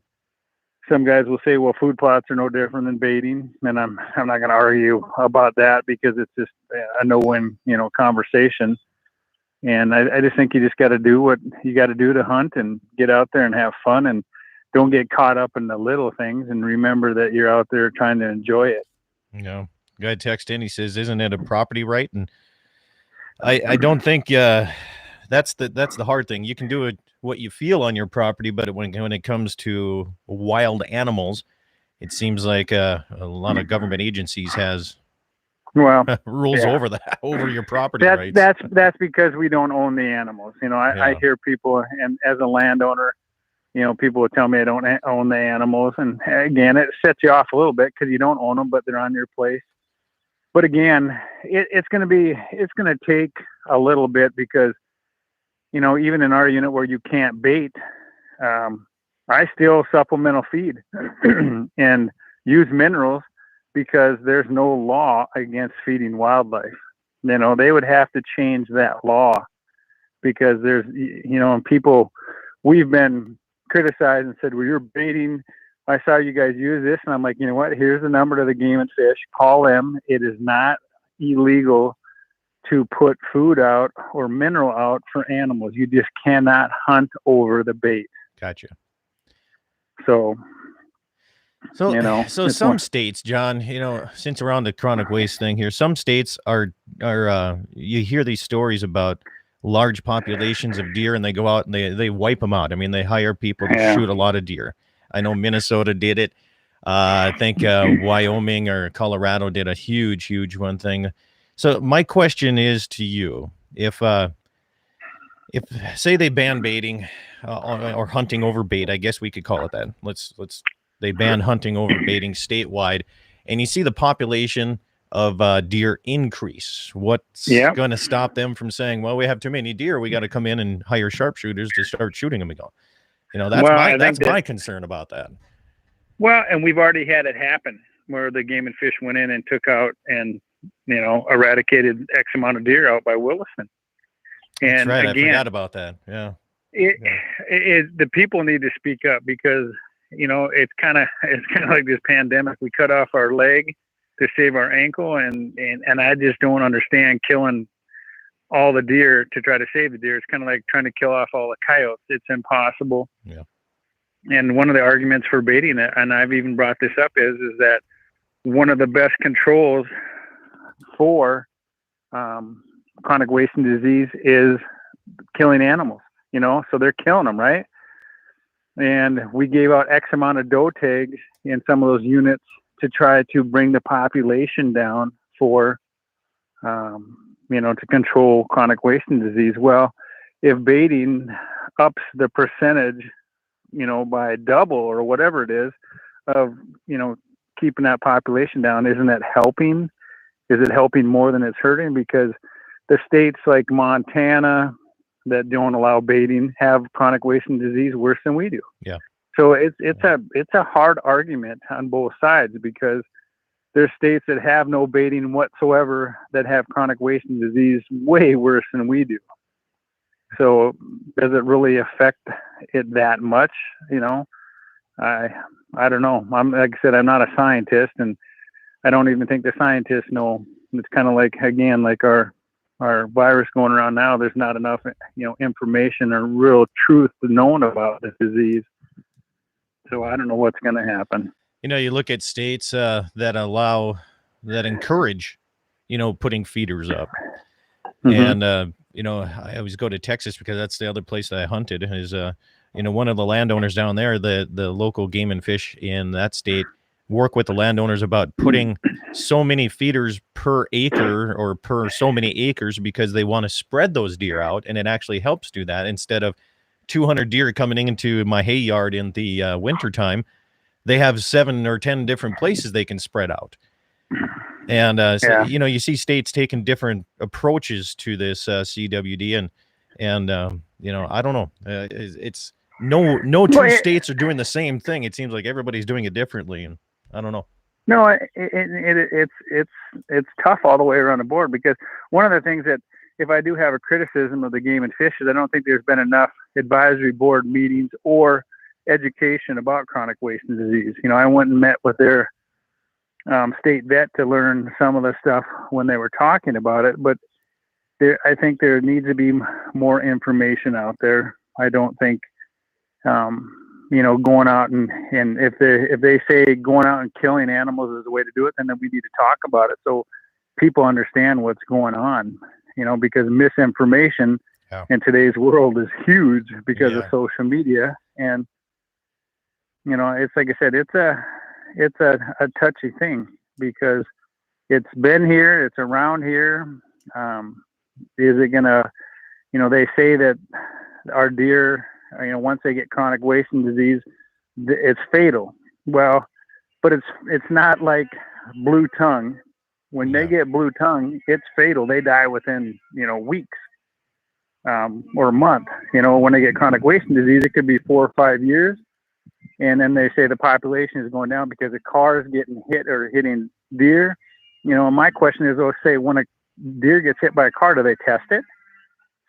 some guys will say, well, food plots are no different than baiting. And I'm not going to argue about that, because it's just a no-win, conversation. And I just think you just got to do what you got to do to hunt and get out there and have fun, and don't get caught up in the little things, and remember that you're out there trying to enjoy it. Guy text in, he says, isn't it a property right? And I don't think that's the hard thing. You can do it what you feel on your property, but when it comes to wild animals, it seems like a lot of government agencies has rules over your property rights. That's because we don't own the animals. I hear people, and as a landowner, people will tell me I don't own the animals, and again, it sets you off a little bit because you don't own them, but they're on your place. But again, it's going to take a little bit, because even in our unit where you can't bait, I still supplemental feed and use minerals, because there's no law against feeding wildlife. They would have to change that law, because there's, and people, we've been criticized and said, well, you're baiting. I saw you guys use this. And I'm like, you know what? Here's the number to the Game and Fish. Call them. It is not illegal to put food out or mineral out for animals. You just cannot hunt over the bait. Gotcha. So, So, You know, so it's some one- states, John, since we're on the chronic waste thing here, some states are you hear these stories about large populations of deer, and they go out and they wipe them out. I mean, they hire people to Yeah. shoot a lot of deer. I know Minnesota did it. I think Wyoming or Colorado did a huge one thing. So my question is to you: if say they ban baiting or hunting over bait, I guess we could call it that. They ban hunting over baiting statewide, and you see the population of deer increase. What's Yep. going to stop them from saying, "Well, we have too many deer. We got to come in and hire sharpshooters to start shooting them again"? That's Well, I that's think my concern about that. Well, and we've already had it happen where the Game and Fish went in and took out and, eradicated X amount of deer out by Williston. That's And right. again, I forgot about that. Yeah. The people need to speak up because, it's kind of like this pandemic. We cut off our leg to save our ankle. And I just don't understand killing all the deer to try to save the deer. It's kind of like trying to kill off all the coyotes. It's impossible. Yeah. And one of the arguments for baiting it, and I've even brought this up, is that one of the best controls for chronic wasting disease is killing animals. So they're killing them, right? And we gave out X amount of doe tags in some of those units to try to bring the population down for, to control chronic wasting disease. Well, if baiting ups the percentage, by double or whatever it is of, keeping that population down, isn't that helping? Is it helping more than it's hurting? Because the states like Montana that don't allow baiting have chronic wasting disease worse than we do. Yeah. So it's a hard argument on both sides because there's states that have no baiting whatsoever that have chronic wasting disease way worse than we do. So does it really affect it that much? I don't know. Like I said, I'm not a scientist, and I don't even think the scientists know. It's kind of like, again, like our virus going around now. There's not enough, information or real truth known about this disease. So I don't know what's going to happen. You look at states that encourage, putting feeders up. Mm-hmm. And, I always go to Texas because that's the other place that I hunted is, one of the landowners down there, the local Game and Fish in that state work with the landowners about putting so many feeders per acre or per so many acres because they want to spread those deer out. And it actually helps do that. Instead of 200 deer coming into my hay yard in the wintertime, they have 7 or 10 different places they can spread out. And so, you see states taking different approaches to this CWD, and I don't know. It's no two states are doing the same thing. It seems like everybody's doing it differently, and I don't know. No, it's tough all the way around the board because one of the things that, if I do have a criticism of the Game and Fish, is I don't think there's been enough advisory board meetings or education about chronic wasting disease. I went and met with their state vet to learn some of the stuff when they were talking about it, but I think there needs to be more information out there. I don't think, going out and if they say going out and killing animals is the way to do it, then we need to talk about it so people understand what's going on, because misinformation in today's world is huge because of social media. And, it's like I said, it's a touchy thing because it's been here, it's around here. Is it gonna, they say that our deer, once they get chronic wasting disease, it's fatal. Well, but it's not like blue tongue. When they get blue tongue, it's fatal. They die within, weeks or a month. When they get chronic wasting disease, it could be 4 or 5 years. And then they say the population is going down because the cars getting hit or hitting deer. My question is, say when a deer gets hit by a car, do they test it?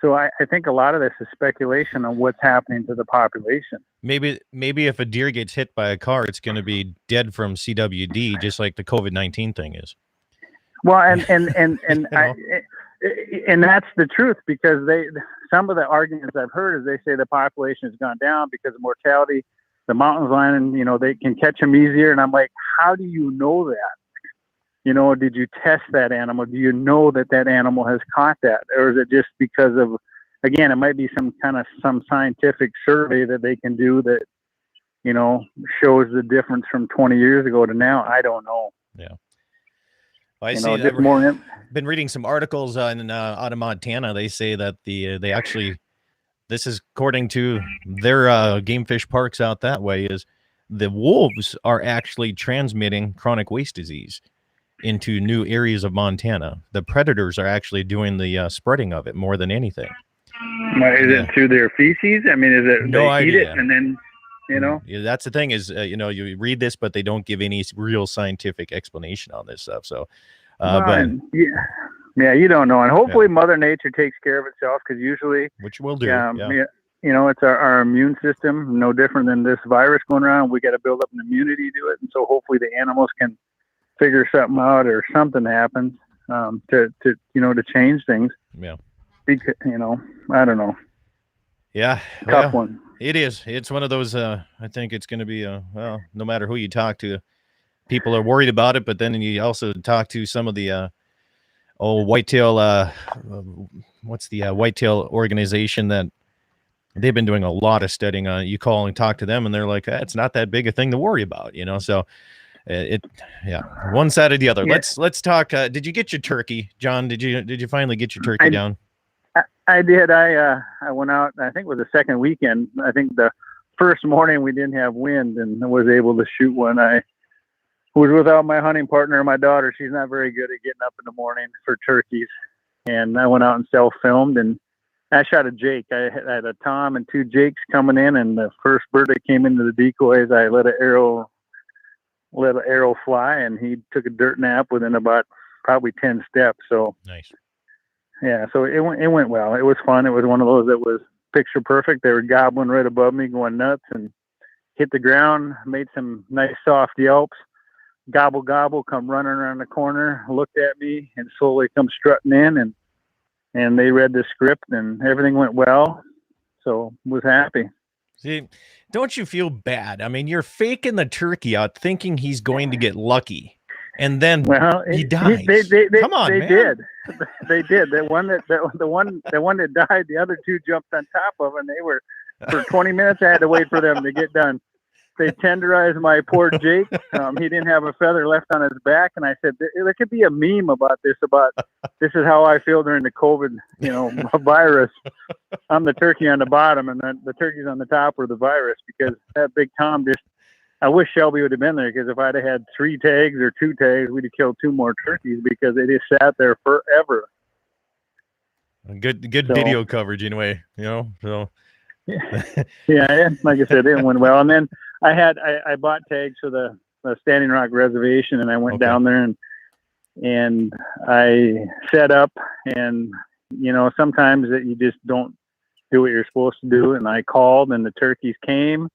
So I think a lot of this is speculation on what's happening to the population. Maybe if a deer gets hit by a car, it's going to be dead from CWD, just like the COVID-19 thing is. Well, and that's the truth, because some of the arguments I've heard is they say the population has gone down because of mortality the mountains lion, you know, they can catch them easier. And I'm like, how do you know that? You know, did you test that animal? Do you know that that animal has caught that? Or is it just because of, again, it might be some scientific survey that they can do that, you know, shows the difference from 20 years ago to now. I don't know. Yeah. Well, I You see. know, just more. Been reading some articles out of Montana. They say that they actually, this is according to their game fish parks out that way, is the wolves are actually transmitting chronic waste disease into new areas of Montana. The predators are actually doing the spreading of it more than anything. Is it through their feces? I mean, is it No they idea. eat it and then, you know? Yeah, that's the thing is, you know, you read this, but they don't give any real scientific explanation on this stuff. So, but yeah, you don't know. And hopefully Mother Nature takes care of itself, because usually, which will do. You know, it's our immune system, no different than this virus going around. We got to build up an immunity to it. And so hopefully the animals can figure something out, or something happens to you know, to change things. Yeah. Because, you know, I don't know. Yeah. Tough one. It is. It's one of those, I think it's going to be, well, no matter who you talk to, people are worried about it, but then you also talk to some of the, whitetail, what's the whitetail organization that they've been doing a lot of studying on. You call and talk to them and they're like, it's not that big a thing to worry about, you know? So one side or the other. Yeah. Let's talk. Did you get your turkey, John? Did you finally get your turkey down? I did. I went out, I think it was the second weekend. I think the first morning we didn't have wind and was able to shoot one. I was without my hunting partner, my daughter. She's not very good at getting up in the morning for turkeys. And I went out and self-filmed, and I shot a Jake. I had a Tom and two Jakes coming in, and the first bird that came into the decoys, I let an arrow fly, and he took a dirt nap within about probably 10 steps. So nice. Yeah, so it went well. It was fun. It was one of those that was picture perfect. They were gobbling right above me, going nuts, and hit the ground, made some nice soft yelps, gobble, gobble, come running around the corner, looked at me, and slowly come strutting in, and they read the script, and everything went well. So was happy. See, don't you feel bad? I mean, you're faking the turkey out, thinking he's going to get lucky, and then he dies. Come on, they man. did. They did. The one that died, the other two jumped on top of, and they were for 20 minutes. I had to wait for them to get done. They tenderized my poor Jake. He didn't have a feather left on his back, and I said there could be a meme about this. About this is how I feel during the COVID, you know, virus. I'm the turkey on the bottom, and the turkeys on the top were the virus, because that big Tom just. I wish Shelby would have been there, because if I'd have had 3 tags or 2 tags, we'd have killed 2 more turkeys, because they just sat there forever. Good video coverage anyway, you know. So yeah, like I said, it went well. And then I bought tags for the Standing Rock Reservation, and I went down there and I set up, and you know, sometimes that you just don't do what you're supposed to do. And I called, and the turkeys came.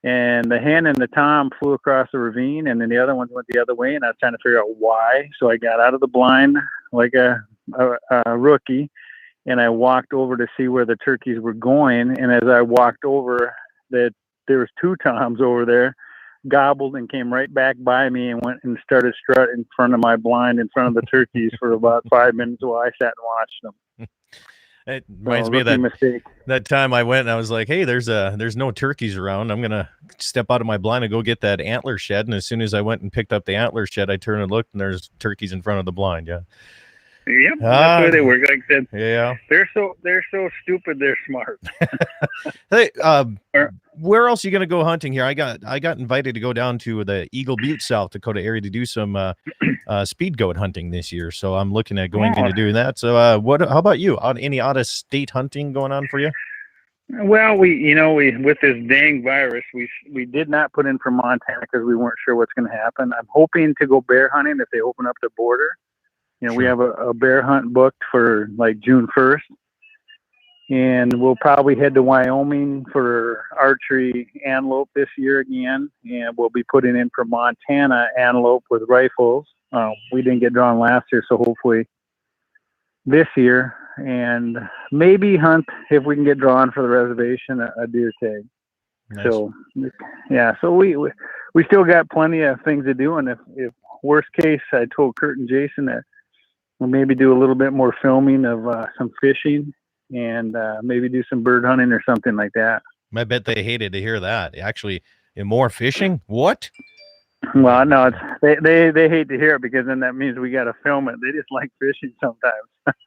And the hen and the Tom flew across the ravine, and then the other ones went the other way, and I was trying to figure out why. So I got out of the blind like a rookie, and I walked over to see where the turkeys were going. And as I walked over, there was 2 Toms over there, gobbled and came right back by me and went and started strutting in front of my blind in front of the turkeys for about 5 minutes while I sat and watched them. It reminds me of that time I went and I was like, hey, there's no turkeys around. I'm going to step out of my blind and go get that antler shed. And as soon as I went and picked up the antler shed, I turned and looked, and there's turkeys in front of the blind. Yeah. Yep. That's where they were. Like I said, yeah. They're so stupid. They're smart. Hey, where else are you going to go hunting here? I got invited to go down to the Eagle Butte, South Dakota area to do some speed goat hunting this year. So I'm looking at going into doing that. So how about you? Any out of state hunting going on for you? Well, we with this dang virus, we did not put in for Montana because we weren't sure what's going to happen. I'm hoping to go bear hunting if they open up the border. You know, we have a bear hunt booked for like June 1st. And we'll probably head to Wyoming for archery antelope this year again. And we'll be putting in for Montana antelope with rifles. We didn't get drawn last year, so hopefully this year. And maybe hunt, if we can get drawn for the reservation, a deer tag. Nice. So, yeah, so we still got plenty of things to do. And if worst case, I told Kurt and Jason that we'll maybe do a little bit more filming of some fishing and maybe do some bird hunting or something like that. I bet they hated to hear that. Actually, more fishing? What? Well, no, they hate to hear it because then that means we got to film it. They just like fishing sometimes.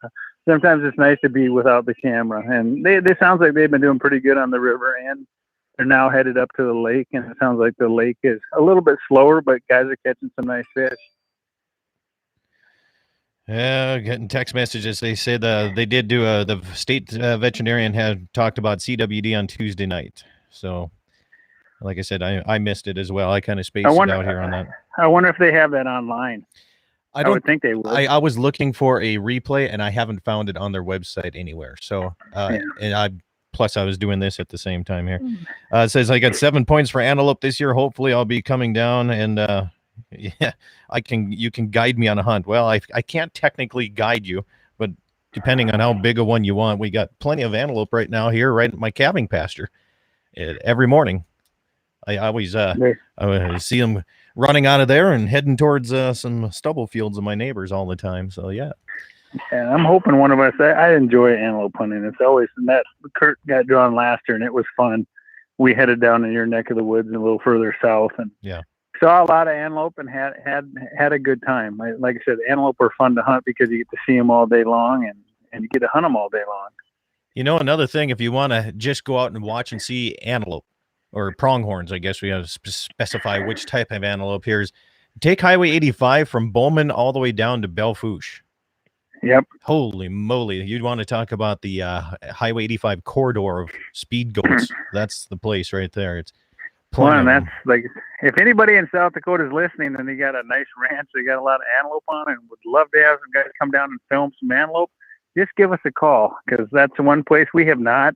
Sometimes it's nice to be without the camera. And they sounds like they've been doing pretty good on the river, and they're now headed up to the lake. And it sounds like the lake is a little bit slower, but guys are catching some nice fish. Yeah, getting text messages. They said they did do the state veterinarian had talked about CWD on Tuesday night. So, like I said, I missed it as well. I kind of spaced it out here on that. I wonder if they have that online. I would think they would. I was looking for a replay, and I haven't found it on their website anywhere. So, and I was doing this at the same time here. It says I got 7 points for antelope this year. Hopefully, I'll be coming down and. Yeah, you can guide me on a hunt. Well, I can't technically guide you, but depending on how big a one you want, we got plenty of antelope right now here, right at my calving pasture. Every morning, I always I see them running out of there and heading towards some stubble fields of my neighbors all the time. So yeah. Yeah, I'm hoping one of us. I enjoy antelope hunting. It's always that Kurt got drawn last year, and it was fun. We headed down in your neck of the woods and a little further south, and saw a lot of antelope and had a good time. Like I said, antelope are fun to hunt because you get to see them all day long and you get to hunt them all day long. You know, another thing, if you want to just go out and watch and see antelope or pronghorns, I guess we have to specify which type of antelope here is take Highway 85 from Bowman all the way down to Belle Fourche. Yep. Holy moly. You'd want to talk about the Highway 85 corridor of speed goats. That's the place right there. It's well, and that's like, if anybody in South Dakota is listening and they got a nice ranch, they got a lot of antelope on it, and would love to have some guys come down and film some antelope, just give us a call, because that's the one place we have not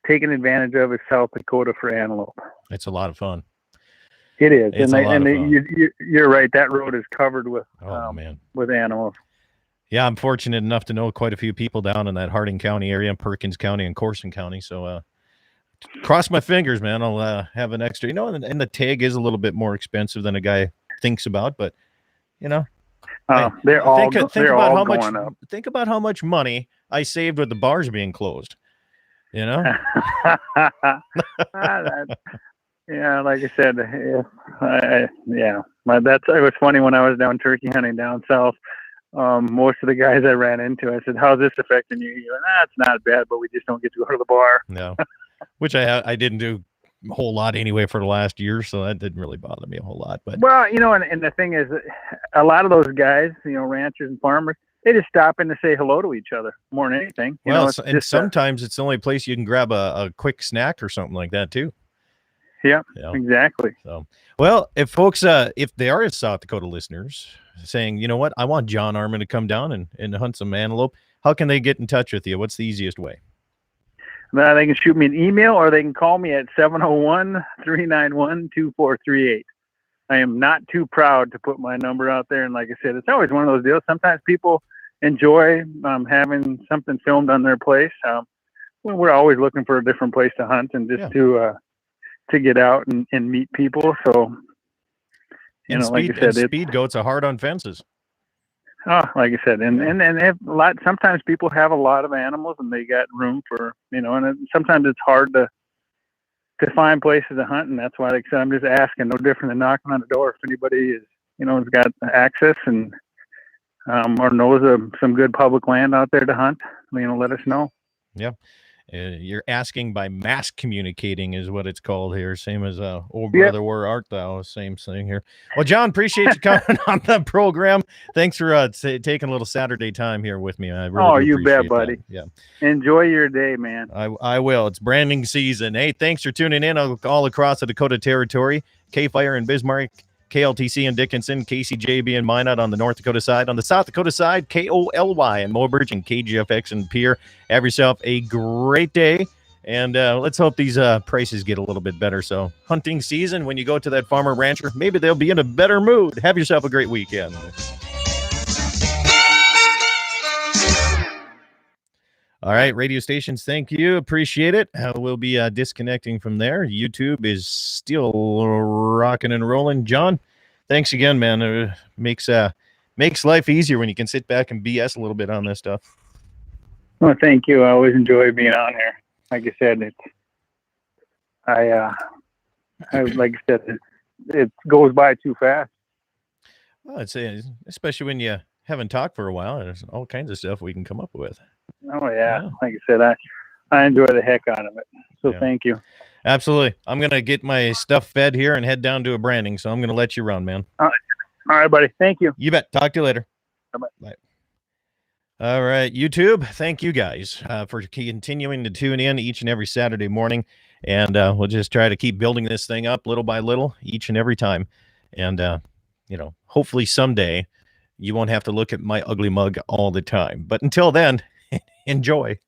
taken advantage of is South Dakota for antelope. It's a lot of fun. It is. It's You're right. That road is covered with with animals. Yeah, I'm fortunate enough to know quite a few people down in that Harding County area, Perkins County, and Corson County. So, cross my fingers, man. I'll have an extra, and the tag is a little bit more expensive than a guy thinks about, but they're all think all about going up. Think about how much money I saved with the bars being closed. Yeah, like I said, it was funny when I was down turkey hunting down south. Most of the guys I ran into, I said, "How's this affecting you?" He went, "It's not bad, but we just don't get to go to the bar." No. Which I didn't do a whole lot anyway for the last year, so that didn't really bother me a whole lot. But well, and the thing is, a lot of those guys, ranchers and farmers, they just stop in to say hello to each other more than anything. Sometimes it's the only place you can grab a quick snack or something like that too. Yeah, exactly. So, well, if folks, if they are South Dakota listeners saying, you know what, I want John Arman to come down and hunt some antelope, how can they get in touch with you? What's the easiest way? They can shoot me an email or they can call me at 701-391-2438. I am not too proud to put my number out there. And like I said, it's always one of those deals. Sometimes people enjoy having something filmed on their place. We're always looking for a different place to hunt and just to get out and meet people. So, like I said, speed goats are hard on fences. Oh, like I said, and sometimes people have a lot of animals and they got room for, and sometimes it's hard to find places to hunt. And that's why, like I said, I'm just asking, no different than knocking on the door. If anybody is, has got access and, or knows of some good public land out there to hunt, let us know. Yeah. You're asking by mass communicating is what it's called here. Same as old brother, where art thou? Same thing here. Well, John, appreciate you coming on the program. Thanking a little Saturday time here with me. I really you bet, buddy. That. Yeah. Enjoy your day, man. I will. It's branding season. Hey, thanks for tuning in all across the Dakota Territory. K-Fire in Bismarck, KLTC in Dickinson, KCJB in Minot on the North Dakota side. On the South Dakota side, KOLY in Mobridge and KGFX in Pierre. Have yourself a great day, and let's hope these prices get a little bit better. So hunting season, when you go to that farmer rancher, maybe they'll be in a better mood. Have yourself a great weekend. All right, radio stations, thank you. Appreciate it. We'll be disconnecting from there. YouTube is still rocking and rolling. John, thanks again, man. Makes life easier when you can sit back and BS a little bit on this stuff. Well, thank you. I always enjoy being on here. Like I said, it goes by too fast. Well, I'd say, especially when you haven't talked for a while, there's all kinds of stuff we can come up with. Oh yeah. Like I said, I enjoy the heck out of it. So thank you. Absolutely. I'm going to get my stuff fed here and head down to a branding. So I'm going to let you run, man. All right, buddy. Thank you. You bet. Talk to you later. Bye-bye. Bye. All right, YouTube. Thank you guys for continuing to tune in each and every Saturday morning. And we'll just try to keep building this thing up little by little each and every time. And, hopefully someday you won't have to look at my ugly mug all the time. But until then, enjoy.